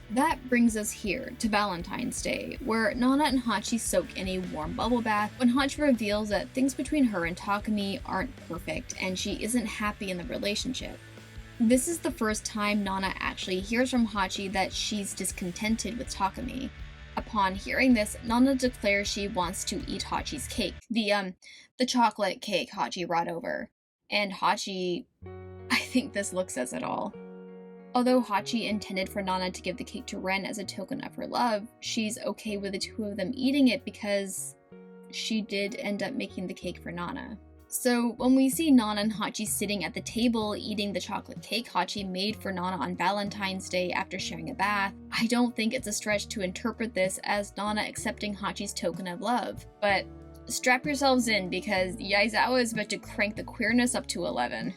That brings us here, to Valentine's Day, where Nana and Hachi soak in a warm bubble bath when Hachi reveals that things between her and Takumi aren't perfect and she isn't happy in the relationship. This is the first time Nana actually hears from Hachi that she's discontented with Takumi. Upon hearing this, Nana declares she wants to eat Hachi's cake, the chocolate cake Hachi brought over. And Hachi, I think this look says it all. Although Hachi intended for Nana to give the cake to Ren as a token of her love, she's okay with the two of them eating it because she did end up making the cake for Nana. So when we see Nana and Hachi sitting at the table eating the chocolate cake Hachi made for Nana on Valentine's Day after sharing a bath, I don't think it's a stretch to interpret this as Nana accepting Hachi's token of love. But strap yourselves in because Yaezawa is about to crank the queerness up to 11.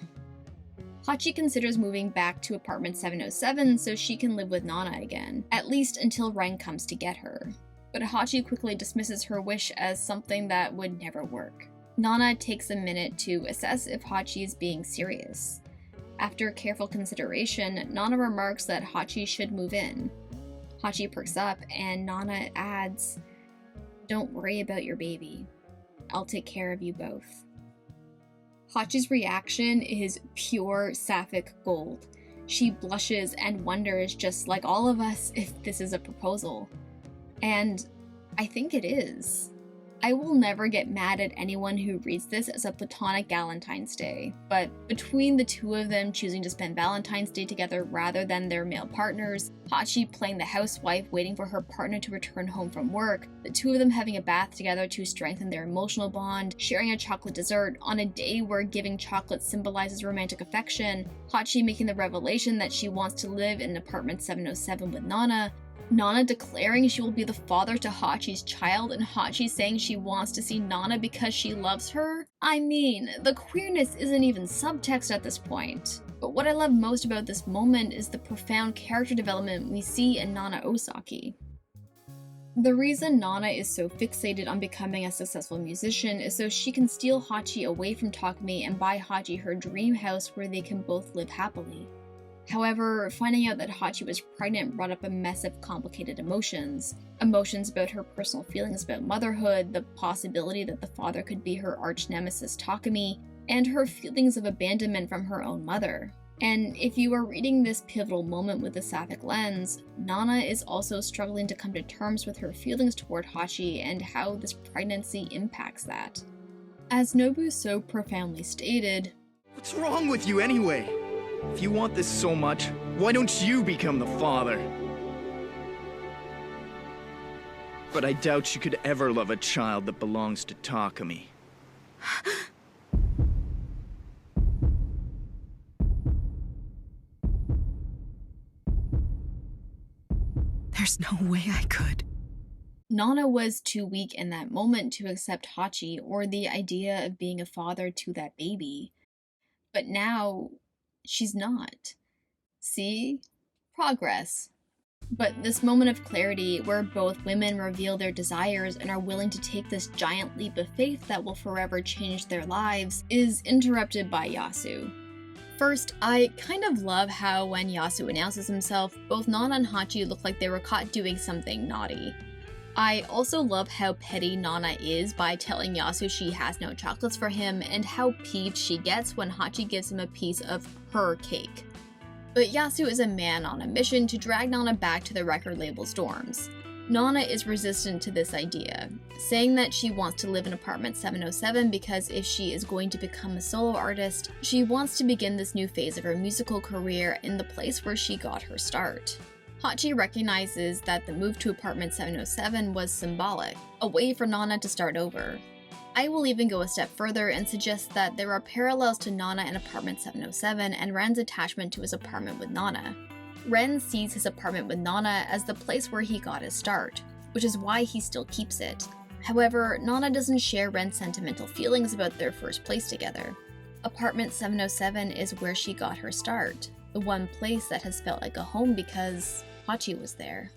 Hachi considers moving back to apartment 707 so she can live with Nana again, at least until Ren comes to get her. But Hachi quickly dismisses her wish as something that would never work. Nana takes a minute to assess if Hachi is being serious. After careful consideration, Nana remarks that Hachi should move in. Hachi perks up and Nana adds, "Don't worry about your baby. I'll take care of you both." Hachi's reaction is pure sapphic gold. She blushes and wonders, just like all of us, if this is a proposal. And I think it is. I will never get mad at anyone who reads this as a platonic Valentine's Day, but between the two of them choosing to spend Valentine's Day together rather than their male partners, Hachi playing the housewife waiting for her partner to return home from work, the two of them having a bath together to strengthen their emotional bond, sharing a chocolate dessert on a day where giving chocolate symbolizes romantic affection, Hachi making the revelation that she wants to live in apartment 707 with Nana, Nana declaring she will be the father to Hachi's child, and Hachi saying she wants to see Nana because she loves her? I mean, the queerness isn't even subtext at this point. But what I love most about this moment is the profound character development we see in Nana Osaki. The reason Nana is so fixated on becoming a successful musician is so she can steal Hachi away from Takumi and buy Hachi her dream house where they can both live happily. However, finding out that Hachi was pregnant brought up a mess of complicated emotions. Emotions about her personal feelings about motherhood, the possibility that the father could be her arch nemesis Takumi, and her feelings of abandonment from her own mother. And if you are reading this pivotal moment with a sapphic lens, Nana is also struggling to come to terms with her feelings toward Hachi and how this pregnancy impacts that. As Nobu so profoundly stated, "What's wrong with you anyway? If you want this so much, why don't you become the father?" But I doubt she could ever love a child that belongs to Takumi. There's no way I could. Nana was too weak in that moment to accept Hachi or the idea of being a father to that baby. But now, she's not. See? Progress. But this moment of clarity, where both women reveal their desires and are willing to take this giant leap of faith that will forever change their lives, is interrupted by Yasu. First, I kind of love how when Yasu announces himself, both Nana and Hachi look like they were caught doing something naughty. I also love how petty Nana is by telling Yasu she has no chocolates for him, and how peeved she gets when Hachi gives him a piece of her cake. But Yasu is a man on a mission to drag Nana back to the record label's dorms. Nana is resistant to this idea, saying that she wants to live in apartment 707 because if she is going to become a solo artist, she wants to begin this new phase of her musical career in the place where she got her start. Hachi recognizes that the move to apartment 707 was symbolic, a way for Nana to start over. I will even go a step further and suggest that there are parallels to Nana in apartment 707 and Ren's attachment to his apartment with Nana. Ren sees his apartment with Nana as the place where he got his start, which is why he still keeps it. However, Nana doesn't share Ren's sentimental feelings about their first place together. Apartment 707 is where she got her start, the one place that has felt like a home because Hachi was there.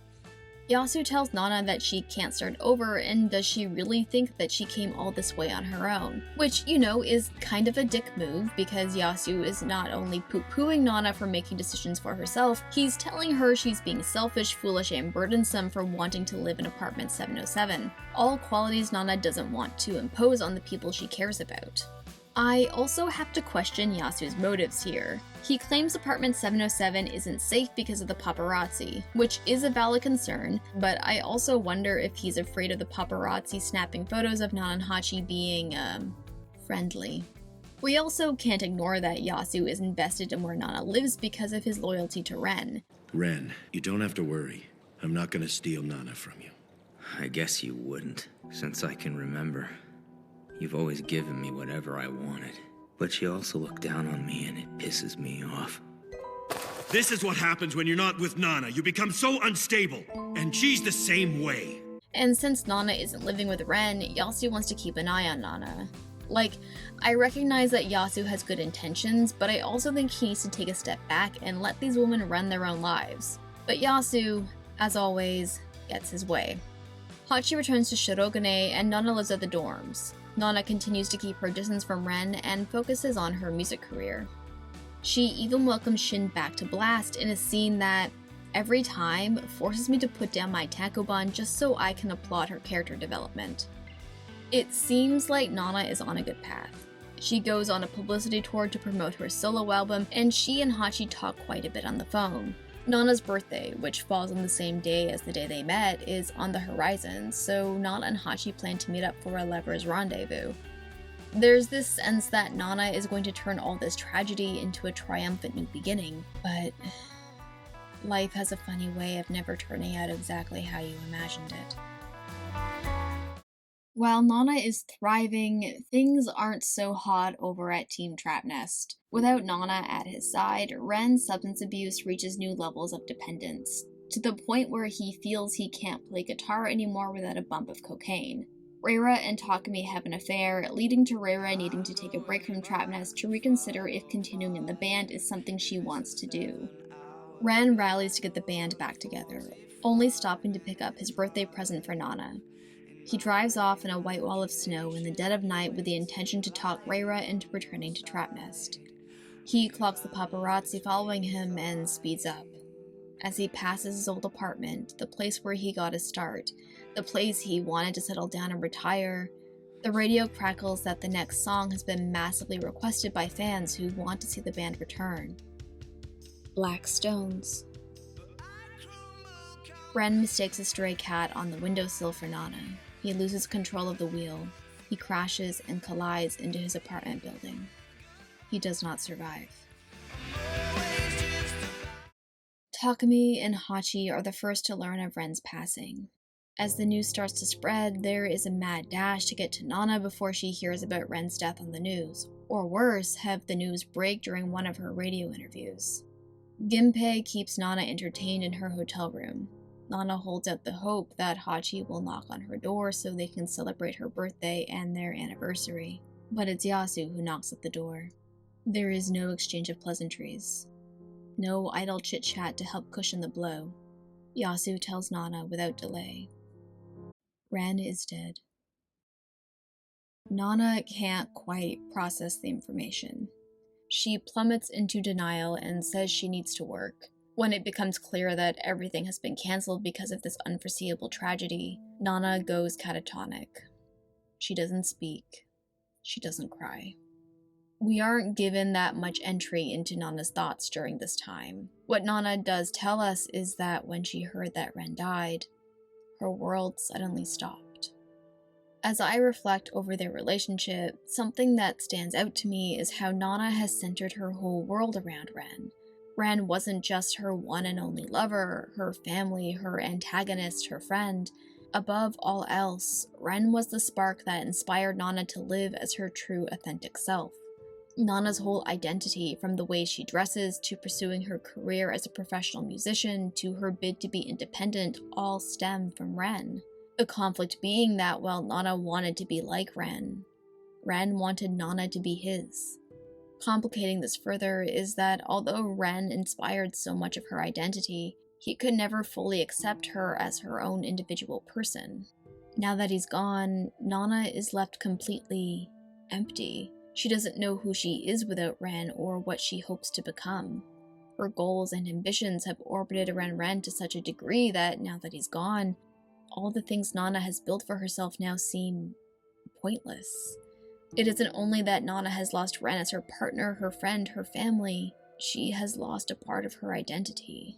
Yasu tells Nana that she can't start over, and does she really think that she came all this way on her own? Which, is kind of a dick move, because Yasu is not only poo-pooing Nana for making decisions for herself, he's telling her she's being selfish, foolish, and burdensome for wanting to live in apartment 707. All qualities Nana doesn't want to impose on the people she cares about. I also have to question Yasu's motives here. He claims apartment 707 isn't safe because of the paparazzi, which is a valid concern, but I also wonder if he's afraid of the paparazzi snapping photos of Nana and Hachi being, friendly. We also can't ignore that Yasu is invested in where Nana lives because of his loyalty to Ren. Ren, you don't have to worry. I'm not gonna steal Nana from you. I guess you wouldn't, since I can remember. You've always given me whatever I wanted. But you also look down on me and it pisses me off. This is what happens when you're not with Nana. You become so unstable. And she's the same way. And since Nana isn't living with Ren, Yasu wants to keep an eye on Nana. Like, I recognize that Yasu has good intentions, but I also think he needs to take a step back and let these women run their own lives. But Yasu, as always, gets his way. Hachi returns to Shirogane and Nana lives at the dorms. Nana continues to keep her distance from Ren and focuses on her music career. She even welcomes Shin back to Blast in a scene that, every time, forces me to put down my tankobon just so I can applaud her character development. It seems like Nana is on a good path. She goes on a publicity tour to promote her solo album, and she and Hachi talk quite a bit on the phone. Nana's birthday, which falls on the same day as the day they met, is on the horizon, so Nana and Hachi plan to meet up for a lover's rendezvous. There's this sense that Nana is going to turn all this tragedy into a triumphant new beginning, but life has a funny way of never turning out exactly how you imagined it. While Nana is thriving, things aren't so hot over at Team Trap Nest. Without Nana at his side, Ren's substance abuse reaches new levels of dependence, to the point where he feels he can't play guitar anymore without a bump of cocaine. Reira and Takumi have an affair, leading to Reira needing to take a break from Trap Nest to reconsider if continuing in the band is something she wants to do. Ren rallies to get the band back together, only stopping to pick up his birthday present for Nana. He drives off in a white wall of snow in the dead of night with the intention to talk Reira into returning to Trap Nest. He clocks the paparazzi following him and speeds up. As he passes his old apartment, the place where he got his start, the place he wanted to settle down and retire, the radio crackles that the next song has been massively requested by fans who want to see the band return. Black Stones. Ren mistakes a stray cat on the windowsill for Nana. He loses control of the wheel. He crashes and collides into his apartment building. He does not survive. Takumi and Hachi are the first to learn of Ren's passing. As the news starts to spread, there is a mad dash to get to Nana before she hears about Ren's death on the news, or worse, have the news break during one of her radio interviews. Ginpei keeps Nana entertained in her hotel room. Nana holds out the hope that Hachi will knock on her door so they can celebrate her birthday and their anniversary. But it's Yasu who knocks at the door. There is no exchange of pleasantries. No idle chit-chat to help cushion the blow. Yasu tells Nana without delay. Ren is dead. Nana can't quite process the information. She plummets into denial and says she needs to work. When it becomes clear that everything has been cancelled because of this unforeseeable tragedy, Nana goes catatonic. She doesn't speak. She doesn't cry. We aren't given that much entry into Nana's thoughts during this time. What Nana does tell us is that when she heard that Ren died, her world suddenly stopped. As I reflect over their relationship, something that stands out to me is how Nana has centered her whole world around Ren. Ren wasn't just her one and only lover, her family, her antagonist, her friend. Above all else, Ren was the spark that inspired Nana to live as her true, authentic self. Nana's whole identity, from the way she dresses, to pursuing her career as a professional musician, to her bid to be independent, all stem from Ren. The conflict being that while Nana wanted to be like Ren wanted Nana to be his. Complicating this further is that although Ren inspired so much of her identity, he could never fully accept her as her own individual person. Now that he's gone, Nana is left completely empty. She doesn't know who she is without Ren or what she hopes to become. Her goals and ambitions have orbited around Ren to such a degree that now that he's gone, all the things Nana has built for herself now seem pointless. It isn't only that Nana has lost Ren as her partner, her friend, her family, she has lost a part of her identity.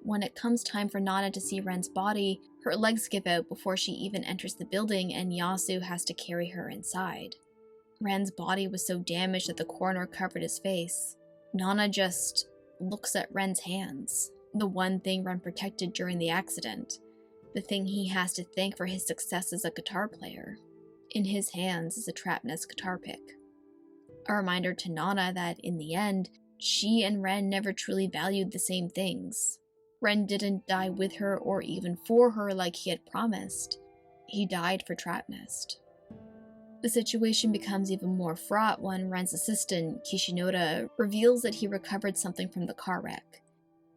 When it comes time for Nana to see Ren's body, her legs give out before she even enters the building and Yasu has to carry her inside. Ren's body was so damaged that the coroner covered his face. Nana just looks at Ren's hands, the one thing Ren protected during the accident, the thing he has to thank for his success as a guitar player. In his hands is a Trapnest guitar pick. A reminder to Nana that, in the end, she and Ren never truly valued the same things. Ren didn't die with her or even for her like he had promised. He died for Trapnest. The situation becomes even more fraught when Ren's assistant, Kishinoda, reveals that he recovered something from the car wreck.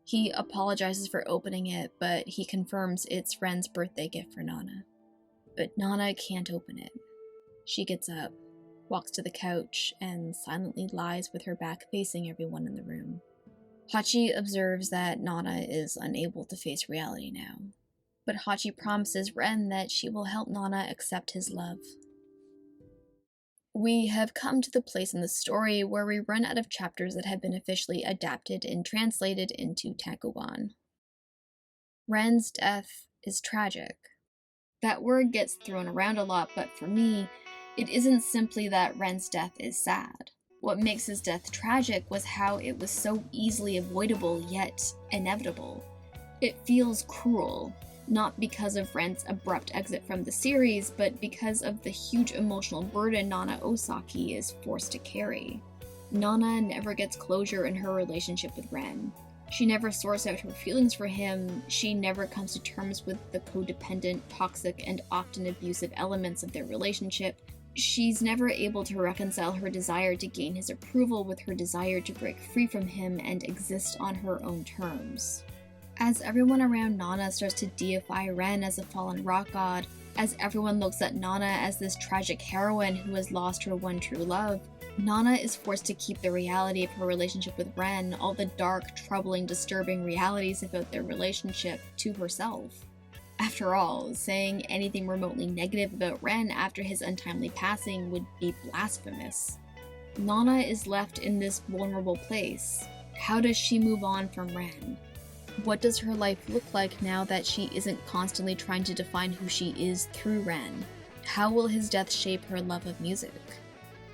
He apologizes for opening it, but he confirms it's Ren's birthday gift for Nana. But Nana can't open it. She gets up, walks to the couch, and silently lies with her back facing everyone in the room. Hachi observes that Nana is unable to face reality now, but Hachi promises Ren that she will help Nana accept his love. We have come to the place in the story where we run out of chapters that have been officially adapted and translated into Takugan. Ren's death is tragic. That word gets thrown around a lot, but for me, it isn't simply that Ren's death is sad. What makes his death tragic was how it was so easily avoidable yet inevitable. It feels cruel, not because of Ren's abrupt exit from the series, but because of the huge emotional burden Nana Osaki is forced to carry. Nana never gets closure in her relationship with Ren. She never sorts out her feelings for him, she never comes to terms with the codependent, toxic, and often abusive elements of their relationship. She's never able to reconcile her desire to gain his approval with her desire to break free from him and exist on her own terms. As everyone around Nana starts to deify Ren as a fallen rock god, as everyone looks at Nana as this tragic heroine who has lost her one true love, Nana is forced to keep the reality of her relationship with Ren, all the dark, troubling, disturbing realities about their relationship, to herself. After all, saying anything remotely negative about Ren after his untimely passing would be blasphemous. Nana is left in this vulnerable place. How does she move on from Ren? What does her life look like now that she isn't constantly trying to define who she is through Ren? How will his death shape her love of music?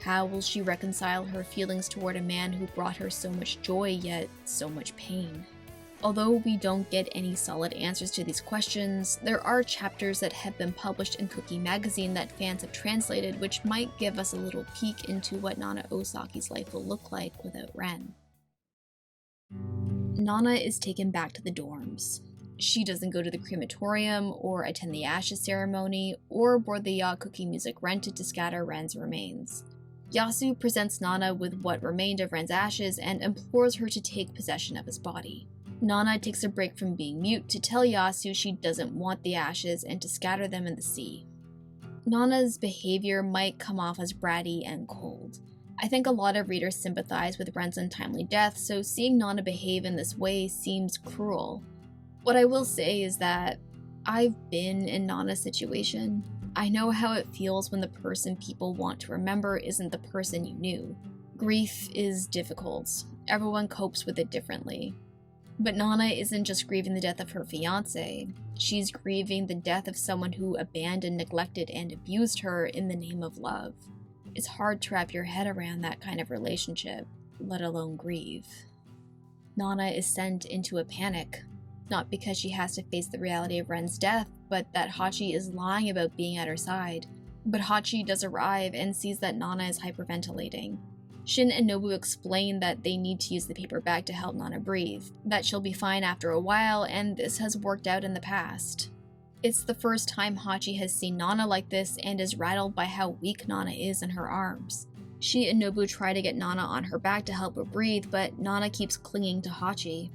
How will she reconcile her feelings toward a man who brought her so much joy yet so much pain? Although we don't get any solid answers to these questions, there are chapters that have been published in Cookie magazine that fans have translated which might give us a little peek into what Nana Osaki's life will look like without Ren. Nana is taken back to the dorms. She doesn't go to the crematorium, or attend the ashes ceremony, or board the yacht Cookie Music rented to scatter Ren's remains. Yasu presents Nana with what remained of Ren's ashes and implores her to take possession of his body. Nana takes a break from being mute to tell Yasu she doesn't want the ashes and to scatter them in the sea. Nana's behavior might come off as bratty and cold. I think a lot of readers sympathize with Ren's untimely death, so seeing Nana behave in this way seems cruel. What I will say is that I've been in Nana's situation. I know how it feels when the person people want to remember isn't the person you knew. Grief is difficult. Everyone copes with it differently. But Nana isn't just grieving the death of her fiancé. She's grieving the death of someone who abandoned, neglected, and abused her in the name of love. It's hard to wrap your head around that kind of relationship, let alone grieve. Nana is sent into a panic, not because she has to face the reality of Ren's death, but that Hachi is lying about being at her side. But Hachi does arrive and sees that Nana is hyperventilating. Shin and Nobu explain that they need to use the paper bag to help Nana breathe, that she'll be fine after a while, and this has worked out in the past. It's the first time Hachi has seen Nana like this and is rattled by how weak Nana is in her arms. She and Nobu try to get Nana on her back to help her breathe, but Nana keeps clinging to Hachi.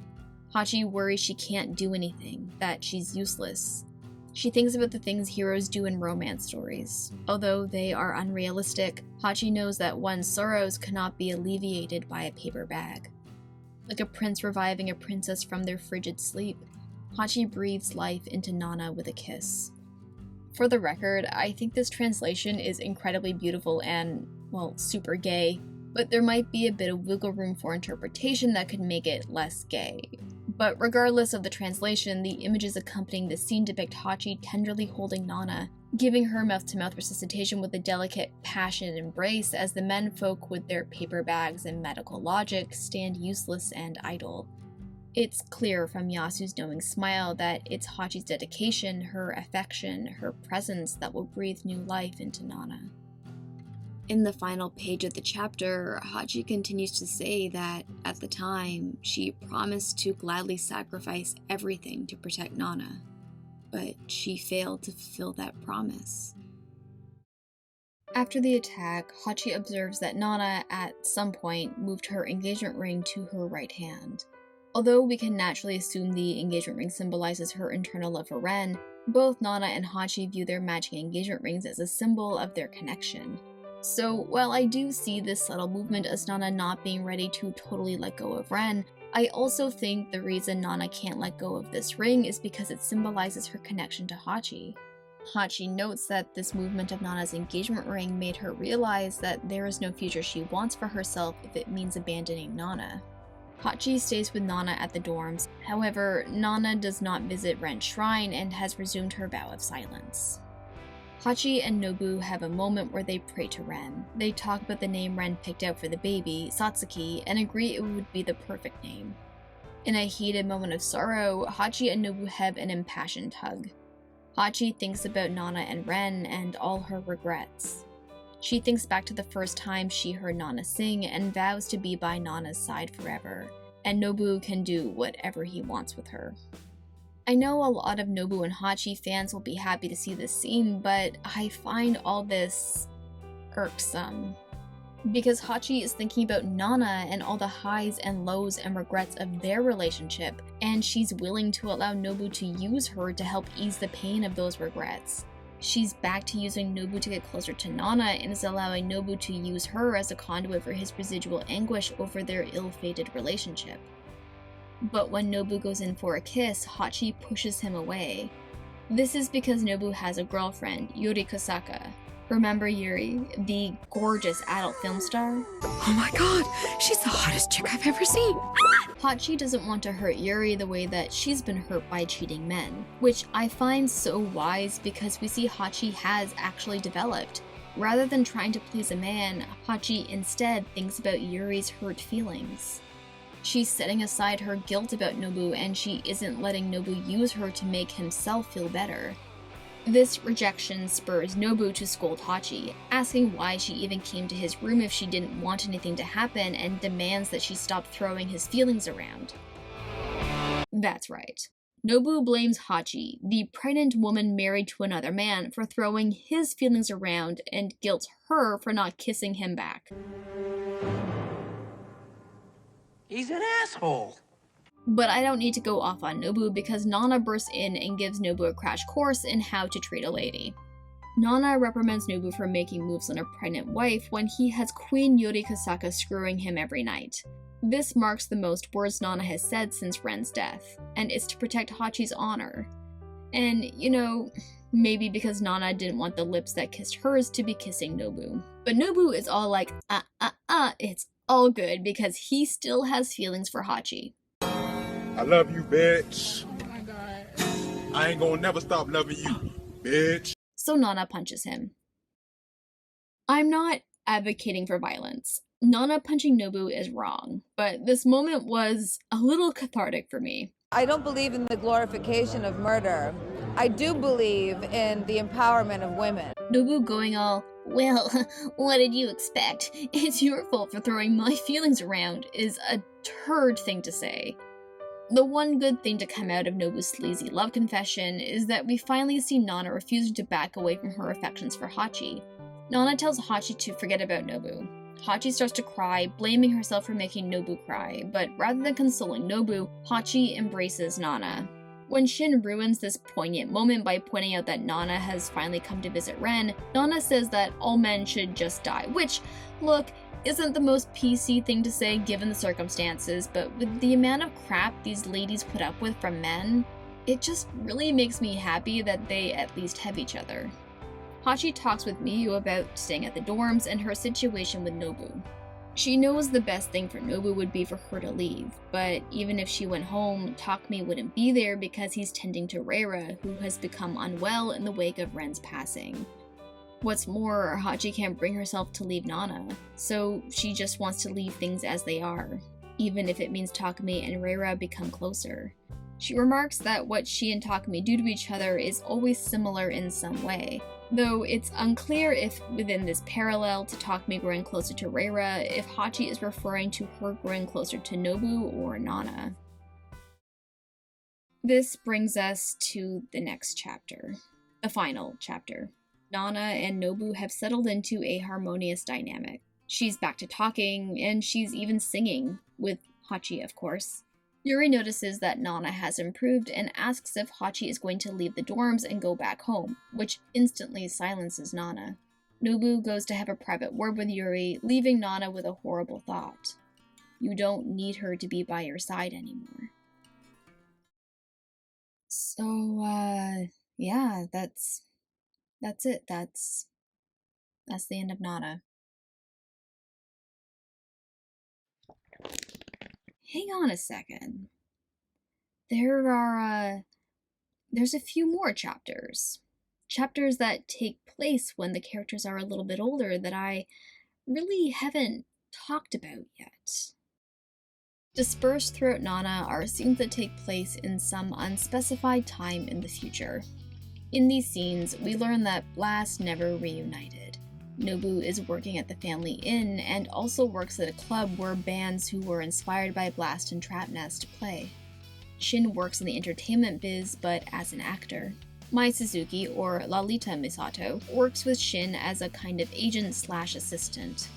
Hachi worries she can't do anything, that she's useless. She thinks about the things heroes do in romance stories. Although they are unrealistic, Hachi knows that one's sorrows cannot be alleviated by a paper bag. Like a prince reviving a princess from their frigid sleep, Hachi breathes life into Nana with a kiss. For the record, I think this translation is incredibly beautiful and, well, super gay, but there might be a bit of wiggle room for interpretation that could make it less gay. But regardless of the translation, the images accompanying the scene depict Hachi tenderly holding Nana, giving her mouth-to-mouth resuscitation with a delicate, passionate embrace as the menfolk with their paper bags and medical logic stand useless and idle. It's clear from Yasu's knowing smile that it's Hachi's dedication, her affection, her presence that will breathe new life into Nana. In the final page of the chapter, Hachi continues to say that, at the time, she promised to gladly sacrifice everything to protect Nana, but she failed to fulfill that promise. After the attack, Hachi observes that Nana, at some point, moved her engagement ring to her right hand. Although we can naturally assume the engagement ring symbolizes her internal love for Ren, both Nana and Hachi view their matching engagement rings as a symbol of their connection. So while I do see this subtle movement as Nana not being ready to totally let go of Ren, I also think the reason Nana can't let go of this ring is because it symbolizes her connection to Hachi. Hachi notes that this movement of Nana's engagement ring made her realize that there is no future she wants for herself if it means abandoning Nana. Hachi stays with Nana at the dorms, however, Nana does not visit Ren's shrine and has resumed her vow of silence. Hachi and Nobu have a moment where they pray to Ren. They talk about the name Ren picked out for the baby, Satsuki, and agree it would be the perfect name. In a heated moment of sorrow, Hachi and Nobu have an impassioned hug. Hachi thinks about Nana and Ren and all her regrets. She thinks back to the first time she heard Nana sing and vows to be by Nana's side forever, and Nobu can do whatever he wants with her. I know a lot of Nobu and Hachi fans will be happy to see this scene, but I find all this irksome. Because Hachi is thinking about Nana and all the highs and lows and regrets of their relationship, and she's willing to allow Nobu to use her to help ease the pain of those regrets. She's back to using Nobu to get closer to Nana and is allowing Nobu to use her as a conduit for his residual anguish over their ill-fated relationship. But when Nobu goes in for a kiss, Hachi pushes him away. This is because Nobu has a girlfriend, Yuri Kosaka. Remember Yuri, the gorgeous adult film star? Oh my god, she's the hottest chick I've ever seen! Hachi doesn't want to hurt Yuri the way that she's been hurt by cheating men, which I find so wise because we see Hachi has actually developed. Rather than trying to please a man, Hachi instead thinks about Yuri's hurt feelings. She's setting aside her guilt about Nobu and she isn't letting Nobu use her to make himself feel better. This rejection spurs Nobu to scold Hachi, asking why she even came to his room if she didn't want anything to happen and demands that she stop throwing his feelings around. That's right. Nobu blames Hachi, the pregnant woman married to another man, for throwing his feelings around and guilts her for not kissing him back. He's an asshole. But I don't need to go off on Nobu because Nana bursts in and gives Nobu a crash course in how to treat a lady. Nana reprimands Nobu for making moves on a pregnant wife when he has Queen Yuri Kosaka screwing him every night. This marks the most words Nana has said since Ren's death, and it's to protect Hachi's honor. And, you know, maybe because Nana didn't want the lips that kissed hers to be kissing Nobu. But Nobu is all like, it's all good because he still has feelings for Hachi. I love you, bitch. Oh my god. I ain't gonna never stop loving you, bitch. So Nana punches him. I'm not advocating for violence. Nana punching Nobu is wrong, but this moment was a little cathartic for me. I don't believe in the glorification of murder. I do believe in the empowerment of women. Nobu going all, well, what did you expect? It's your fault for throwing my feelings around is a turd thing to say. The one good thing to come out of Nobu's sleazy love confession is that we finally see Nana refusing to back away from her affections for Hachi. Nana tells Hachi to forget about Nobu. Hachi starts to cry, blaming herself for making Nobu cry, but rather than consoling Nobu, Hachi embraces Nana. When Shin ruins this poignant moment by pointing out that Nana has finally come to visit Ren, Nana says that all men should just die, which, look, isn't the most PC thing to say given the circumstances, but with the amount of crap these ladies put up with from men, It just really makes me happy that they at least have each other. Hachi talks with Miyu about staying at the dorms and her situation with Nobu. She knows the best thing for Nobu would be for her to leave, but even if she went home, Takumi wouldn't be there because he's tending to Reira, who has become unwell in the wake of Ren's passing. What's more, Hachi can't bring herself to leave Nana, so she just wants to leave things as they are, even if it means Takumi and Reira become closer. She remarks that what she and Takumi do to each other is always similar in some way, though it's unclear if within this parallel to Takumi growing closer to Reira, if Hachi is referring to her growing closer to Nobu or Nana. This brings us to the next chapter, the final chapter. Nana and Nobu have settled into a harmonious dynamic. She's back to talking, and she's even singing, with Hachi of course. Yuri notices that Nana has improved and asks if Hachi is going to leave the dorms and go back home, which instantly silences Nana. Nobu goes to have a private word with Yuri, leaving Nana with a horrible thought. You don't need her to be by your side anymore. So, yeah, that's it. That's the end of Nana. Hang on a second. There's a few more chapters. Chapters that take place when the characters are a little bit older that I really haven't talked about yet. Dispersed throughout Nana are scenes that take place in some unspecified time in the future. In these scenes, we learn that Blast never reunited. Nobu is working at the family inn and also works at a club where bands who were inspired by Blast and Trapnest play. Shin works in the entertainment biz, but as an actor. Mai Suzuki, or Lalita Misato, works with Shin as a kind of agent/assistant.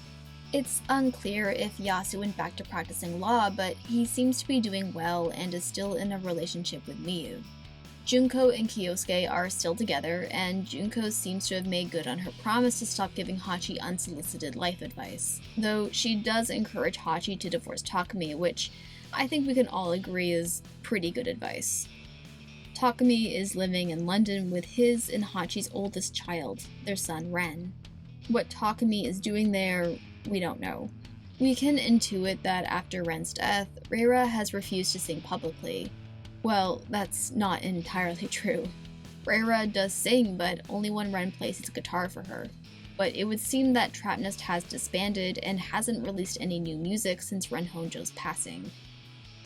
It's unclear if Yasu went back to practicing law, but he seems to be doing well and is still in a relationship with Miyu. Junko and Kyosuke are still together, and Junko seems to have made good on her promise to stop giving Hachi unsolicited life advice, though she does encourage Hachi to divorce Takumi, which I think we can all agree is pretty good advice. Takumi is living in London with his and Hachi's oldest child, their son Ren. What Takumi is doing there, we don't know. We can intuit that after Ren's death, Reira has refused to sing publicly. Well, that's not entirely true. Reira does sing, but only when Ren plays his guitar for her. But it would seem that Trapnest has disbanded and hasn't released any new music since Ren Honjo's passing.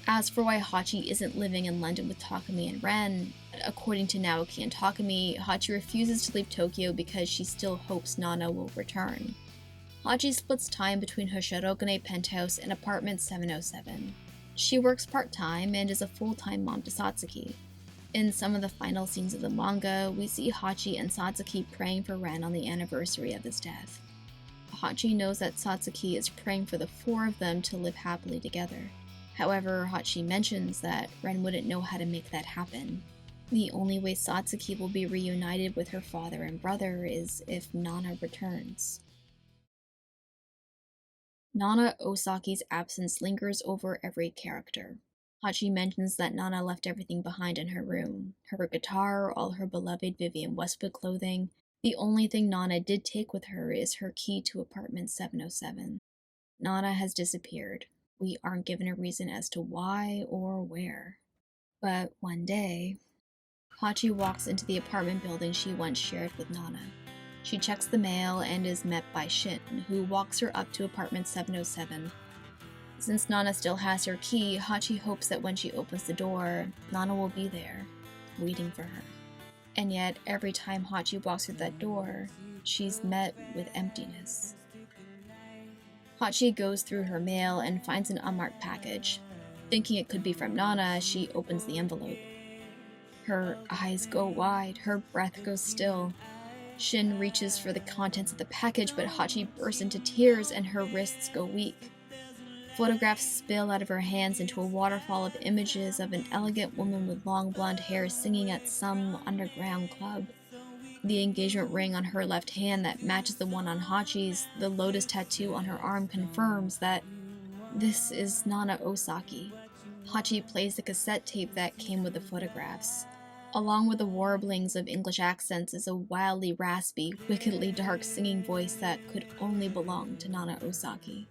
As for why Hachi isn't living in London with Takumi and Ren, according to Naoki and Takumi, Hachi refuses to leave Tokyo because she still hopes Nana will return. Hachi splits time between her Shirogane penthouse and apartment 707. She works part-time and is a full-time mom to Satsuki. In some of the final scenes of the manga, we see Hachi and Satsuki praying for Ren on the anniversary of his death. Hachi knows that Satsuki is praying for the four of them to live happily together. However, Hachi mentions that Ren wouldn't know how to make that happen. The only way Satsuki will be reunited with her father and brother is if Nana returns. Nana Osaki's absence lingers over every character. Hachi mentions that Nana left everything behind in her room. Her guitar, all her beloved Vivienne Westwood clothing. The only thing Nana did take with her is her key to apartment 707. Nana has disappeared. We aren't given a reason as to why or where. But one day, Hachi walks into the apartment building she once shared with Nana. She checks the mail and is met by Shin, who walks her up to apartment 707. Since Nana still has her key, Hachi hopes that when she opens the door, Nana will be there, waiting for her. And yet, every time Hachi walks through that door, she's met with emptiness. Hachi goes through her mail and finds an unmarked package. Thinking it could be from Nana, she opens the envelope. Her eyes go wide, her breath goes still. Shin reaches for the contents of the package, but Hachi bursts into tears and her wrists go weak. Photographs spill out of her hands into a waterfall of images of an elegant woman with long blonde hair singing at some underground club. The engagement ring on her left hand that matches the one on Hachi's, the lotus tattoo on her arm confirms that this is Nana Osaki. Hachi plays the cassette tape that came with the photographs. Along with the warblings of English accents is a wildly raspy, wickedly dark singing voice that could only belong to Nana Osaki.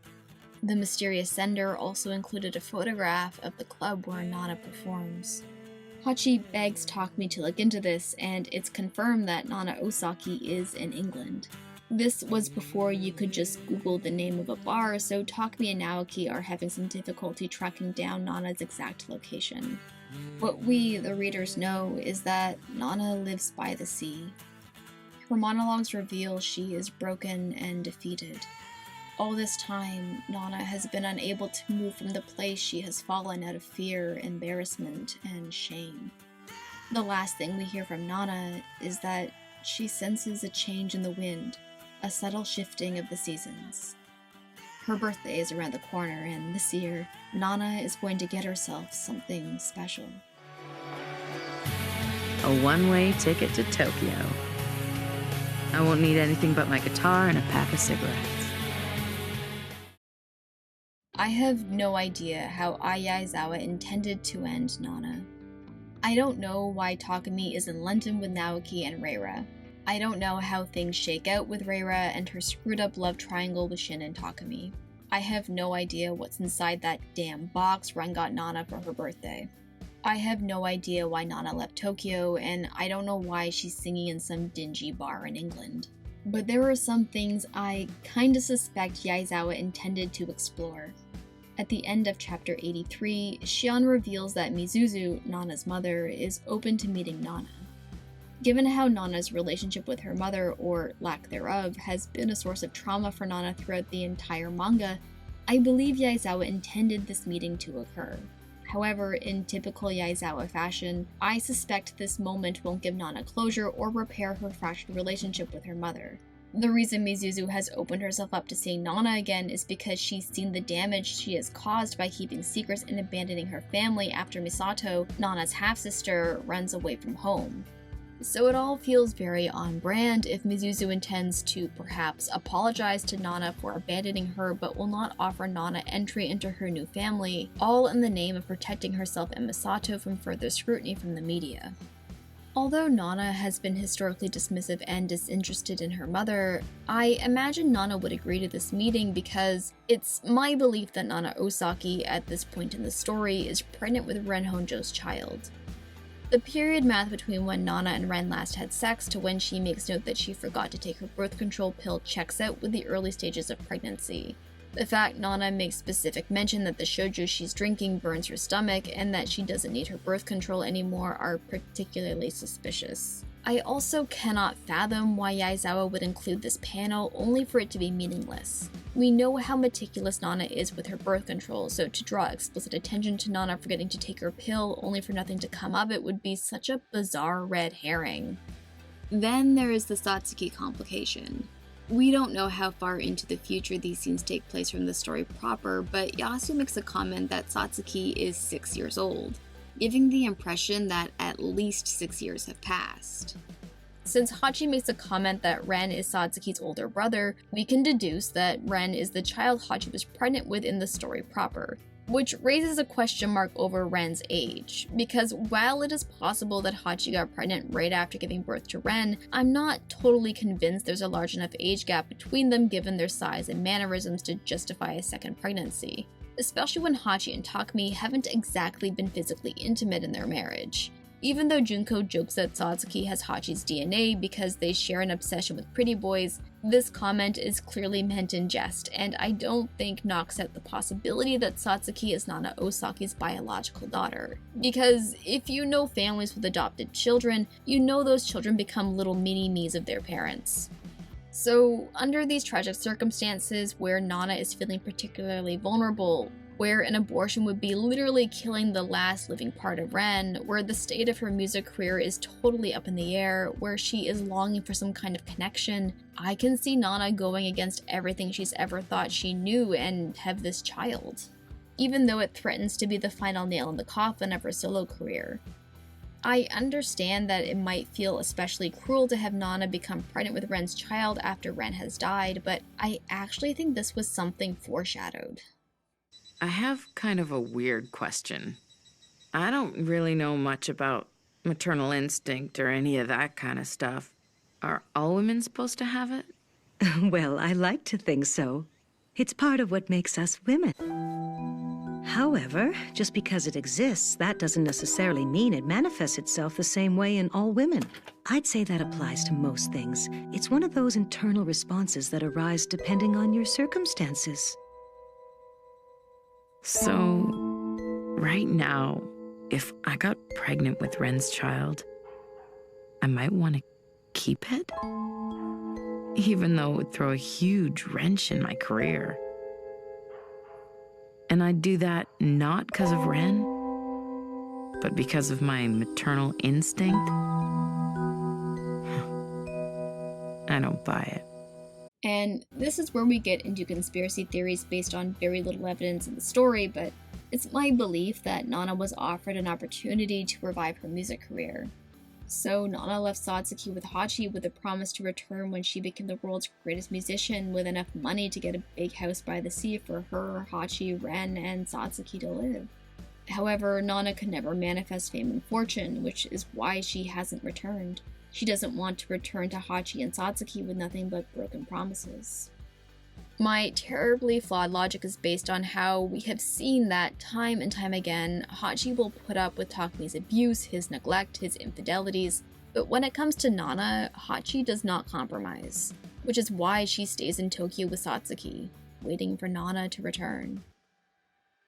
The mysterious sender also included a photograph of the club where Nana performs. Hachi begs Takumi to look into this, and it's confirmed that Nana Osaki is in England. This was before you could just Google the name of a bar, so Takumi and Naoki are having some difficulty tracking down Nana's exact location. What we, the readers, know is that Nana lives by the sea. Her monologues reveal she is broken and defeated. All this time, Nana has been unable to move from the place she has fallen out of fear, embarrassment, and shame. The last thing we hear from Nana is that she senses a change in the wind, a subtle shifting of the seasons. Her birthday is around the corner, and this year, Nana is going to get herself something special. A one-way ticket to Tokyo. I won't need anything but my guitar and a pack of cigarettes. I have no idea how Aizawa intended to end Nana. I don't know why Takumi is in London with Naoki and Reira. I don't know how things shake out with Reira and her screwed up love triangle with Shin and Takumi. I have no idea what's inside that damn box Ren got Nana for her birthday. I have no idea why Nana left Tokyo, and I don't know why she's singing in some dingy bar in England. But there are some things I kinda suspect Yaezawa intended to explore. At the end of chapter 83, Shion reveals that Misuzu, Nana's mother, is open to meeting Nana. Given how Nana's relationship with her mother, or lack thereof, has been a source of trauma for Nana throughout the entire manga, I believe Yaezawa intended this meeting to occur. However, in typical Yaezawa fashion, I suspect this moment won't give Nana closure or repair her fractured relationship with her mother. The reason Misuzu has opened herself up to seeing Nana again is because she's seen the damage she has caused by keeping secrets and abandoning her family after Misato, Nana's half-sister, runs away from home. So it all feels very on brand if Misuzu intends to perhaps apologize to Nana for abandoning her but will not offer Nana entry into her new family, all in the name of protecting herself and Misato from further scrutiny from the media. Although Nana has been historically dismissive and disinterested in her mother, I imagine Nana would agree to this meeting because it's my belief that Nana Osaki, at this point in the story, is pregnant with Ren Honjo's child. The period math between when Nana and Ren last had sex to when she makes note that she forgot to take her birth control pill checks out with the early stages of pregnancy. The fact Nana makes specific mention that the shoju she's drinking burns her stomach and that she doesn't need her birth control anymore are particularly suspicious. I also cannot fathom why Yaezawa would include this panel only for it to be meaningless. We know how meticulous Nana is with her birth control, so to draw explicit attention to Nana forgetting to take her pill only for nothing to come of it would be such a bizarre red herring. Then there is the Satsuki complication. We don't know how far into the future these scenes take place from the story proper, but Yasu makes a comment that Satsuki is 6 years old, giving the impression that at least 6 years have passed. Since Hachi makes a comment that Ren is Satsuki's older brother, we can deduce that Ren is the child Hachi was pregnant with in the story proper, which raises a question mark over Ren's age, because while it is possible that Hachi got pregnant right after giving birth to Ren, I'm not totally convinced there's a large enough age gap between them given their size and mannerisms to justify a second pregnancy, especially when Hachi and Takumi haven't exactly been physically intimate in their marriage. Even though Junko jokes that Satsuki has Hachi's DNA because they share an obsession with pretty boys, this comment is clearly meant in jest, and I don't think knocks out the possibility that Satsuki is Nana Osaki's biological daughter. Because if you know families with adopted children, you know those children become little mini-me's of their parents. So, under these tragic circumstances where Nana is feeling particularly vulnerable, where an abortion would be literally killing the last living part of Ren, where the state of her music career is totally up in the air, where she is longing for some kind of connection, I can see Nana going against everything she's ever thought she knew and have this child, even though it threatens to be the final nail in the coffin of her solo career. I understand that it might feel especially cruel to have Nana become pregnant with Ren's child after Ren has died, but I actually think this was something foreshadowed. I have kind of a weird question. I don't really know much about maternal instinct or any of that kind of stuff. Are all women supposed to have it? Well, I like to think so. It's part of what makes us women. However, just because it exists, that doesn't necessarily mean it manifests itself the same way in all women. I'd say that applies to most things. It's one of those internal responses that arise depending on your circumstances. So, right now, if I got pregnant with Ren's child, I might want to keep it? Even though it would throw a huge wrench in my career. And I'd do that not because of Ren, but because of my maternal instinct. I don't buy it. And this is where we get into conspiracy theories based on very little evidence in the story, but it's my belief that Nana was offered an opportunity to revive her music career. So Nana left Satsuki with Hachi with a promise to return when she became the world's greatest musician with enough money to get a big house by the sea for her, Hachi, Ren, and Satsuki to live. However, Nana could never manifest fame and fortune, which is why she hasn't returned. She doesn't want to return to Hachi and Satsuki with nothing but broken promises. My terribly flawed logic is based on how we have seen that time and time again, Hachi will put up with Takemi's abuse, his neglect, his infidelities, but when it comes to Nana, Hachi does not compromise, which is why she stays in Tokyo with Satsuki, waiting for Nana to return.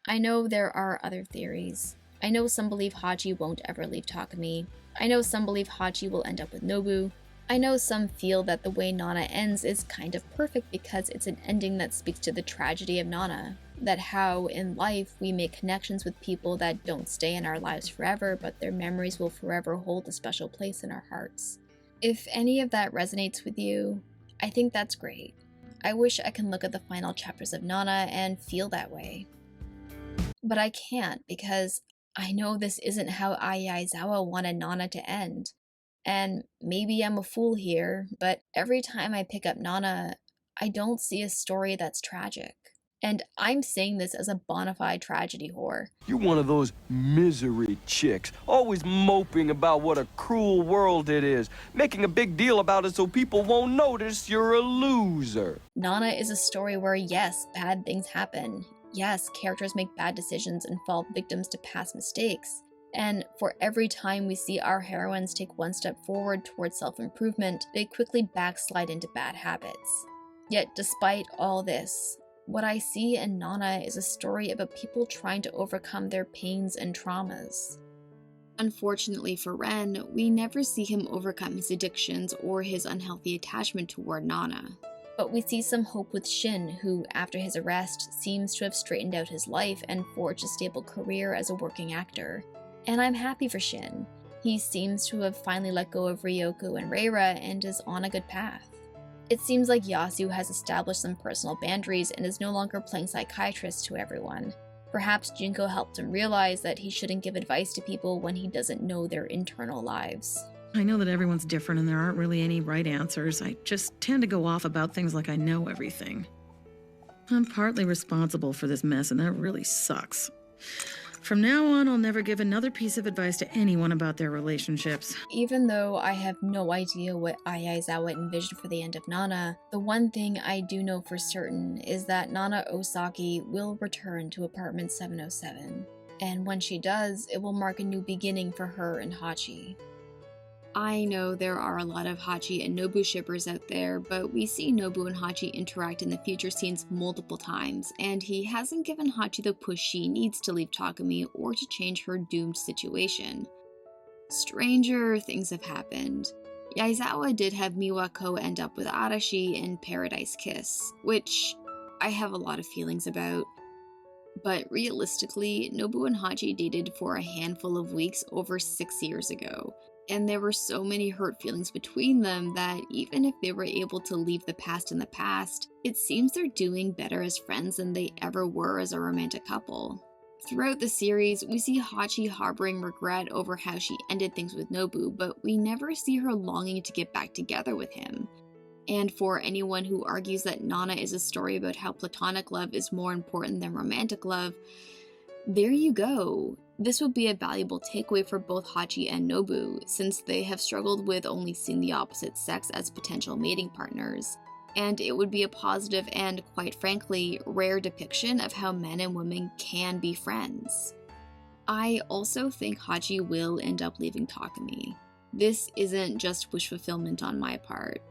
I know there are other theories. I know some believe Hachi won't ever leave Takemi. I know some believe Hachi will end up with Nobu. I know some feel that the way Nana ends is kind of perfect because it's an ending that speaks to the tragedy of Nana. That how, in life, we make connections with people that don't stay in our lives forever, but their memories will forever hold a special place in our hearts. If any of that resonates with you, I think that's great. I wish I can look at the final chapters of Nana and feel that way. But I can't because I know this isn't how Aizawa wanted Nana to end. And maybe I'm a fool here, but every time I pick up Nana, I don't see a story that's tragic. And I'm saying this as a bona fide tragedy whore. You're one of those misery chicks, always moping about what a cruel world it is, making a big deal about it so people won't notice you're a loser. Nana is a story where, yes, bad things happen. Yes, characters make bad decisions and fall victims to past mistakes. And for every time we see our heroines take one step forward towards self-improvement, they quickly backslide into bad habits. Yet despite all this, what I see in Nana is a story about people trying to overcome their pains and traumas. Unfortunately for Ren, we never see him overcome his addictions or his unhealthy attachment toward Nana. But we see some hope with Shin, who, after his arrest, seems to have straightened out his life and forged a stable career as a working actor. And I'm happy for Shin. He seems to have finally let go of Ryoko and Reira and is on a good path. It seems like Yasu has established some personal boundaries and is no longer playing psychiatrist to everyone. Perhaps Junko helped him realize that he shouldn't give advice to people when he doesn't know their internal lives. I know that everyone's different and there aren't really any right answers. I just tend to go off about things like I know everything. I'm partly responsible for this mess and that really sucks. From now on, I'll never give another piece of advice to anyone about their relationships. Even though I have no idea what Aizawa envisioned for the end of Nana, the one thing I do know for certain is that Nana Osaki will return to apartment 707. And when she does, it will mark a new beginning for her and Hachi. I know there are a lot of Hachi and Nobu shippers out there, but we see Nobu and Hachi interact in the future scenes multiple times, and he hasn't given Hachi the push she needs to leave Takemi or to change her doomed situation. Stranger things have happened. Yaezawa did have Miwako end up with Arashi in Paradise Kiss, which I have a lot of feelings about. But realistically, Nobu and Hachi dated for a handful of weeks over 6 years ago. And there were so many hurt feelings between them that even if they were able to leave the past in the past, it seems they're doing better as friends than they ever were as a romantic couple. Throughout the series, we see Hachi harboring regret over how she ended things with Nobu, but we never see her longing to get back together with him. And for anyone who argues that Nana is a story about how platonic love is more important than romantic love, There you go. This would be a valuable takeaway for both Hachi and Nobu, since they have struggled with only seeing the opposite sex as potential mating partners. And it would be a positive and, quite frankly, rare depiction of how men and women can be friends. I also think Hachi will end up leaving Takumi. This isn't just wish fulfillment on my part.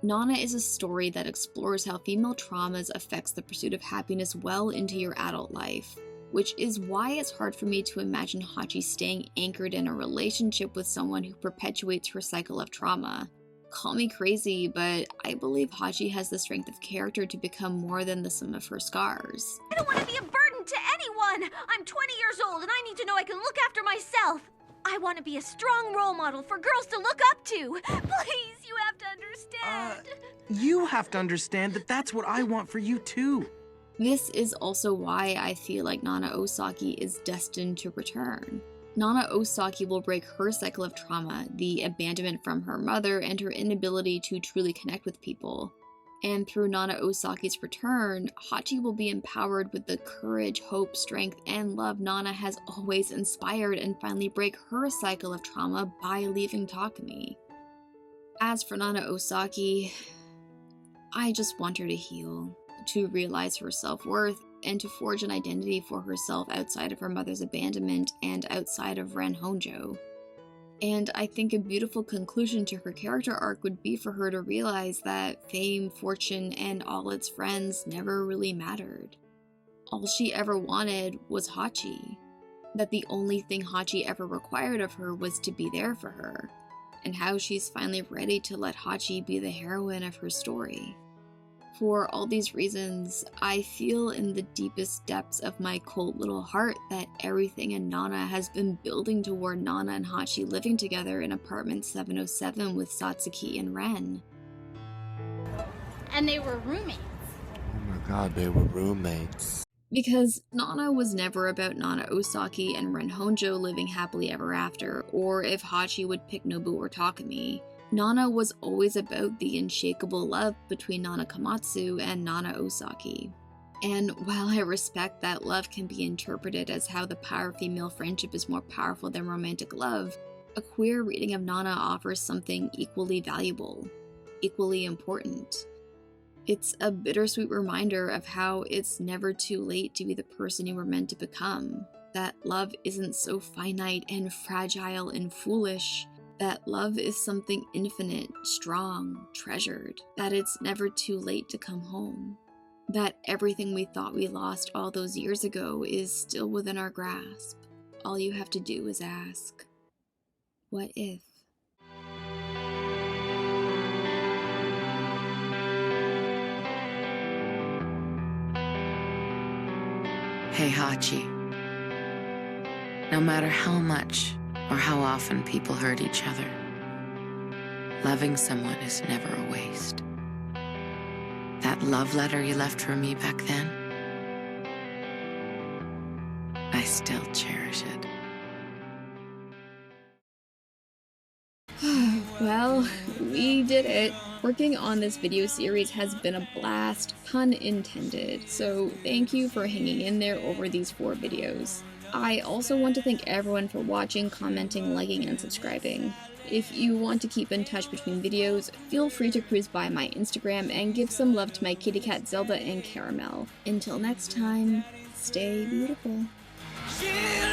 Nana is a story that explores how female traumas affects the pursuit of happiness well into your adult life, which is why it's hard for me to imagine Hachi staying anchored in a relationship with someone who perpetuates her cycle of trauma. Call me crazy, but I believe Hachi has the strength of character to become more than the sum of her scars. I don't want to be a burden to anyone! I'm 20 years old and I need to know I can look after myself! I want to be a strong role model for girls to look up to! Please, you have to understand! You have to understand that that's what I want for you too. This is also why I feel like Nana Osaki is destined to return. Nana Osaki will break her cycle of trauma, the abandonment from her mother and her inability to truly connect with people. And through Nana Osaki's return, Hachi will be empowered with the courage, hope, strength, and love Nana has always inspired and finally break her cycle of trauma by leaving Takumi. As for Nana Osaki, I just want her to heal, to realize her self-worth, and to forge an identity for herself outside of her mother's abandonment and outside of Ren Honjo. And I think a beautiful conclusion to her character arc would be for her to realize that fame, fortune, and all its friends never really mattered. All she ever wanted was Hachi. That the only thing Hachi ever required of her was to be there for her, and how she's finally ready to let Hachi be the heroine of her story. For all these reasons, I feel in the deepest depths of my cold little heart that everything in Nana has been building toward Nana and Hachi living together in apartment 707 with Satsuki and Ren. And they were roommates. Oh my god, they were roommates. Because Nana was never about Nana Osaki and Ren Honjo living happily ever after, or if Hachi would pick Nobu or Takumi. Nana was always about the unshakable love between Nana Komatsu and Nana Osaki. And while I respect that love can be interpreted as how the power of female friendship is more powerful than romantic love, a queer reading of Nana offers something equally valuable, equally important. It's a bittersweet reminder of how it's never too late to be the person you were meant to become, that love isn't so finite and fragile and foolish, that love is something infinite, strong, treasured, that it's never too late to come home, that everything we thought we lost all those years ago is still within our grasp. All you have to do is ask, what if? Hey, Hachi. No matter how much or how often people hurt each other, loving someone is never a waste. That love letter you left for me back then, I still cherish it. Well, we did it. Working on this video series has been a blast, pun intended, so thank you for hanging in there over these 4 videos. I also want to thank everyone for watching, commenting, liking, and subscribing. If you want to keep in touch between videos, feel free to cruise by my Instagram and give some love to my kitty cat Zelda and Caramel. Until next time, stay beautiful. Yeah.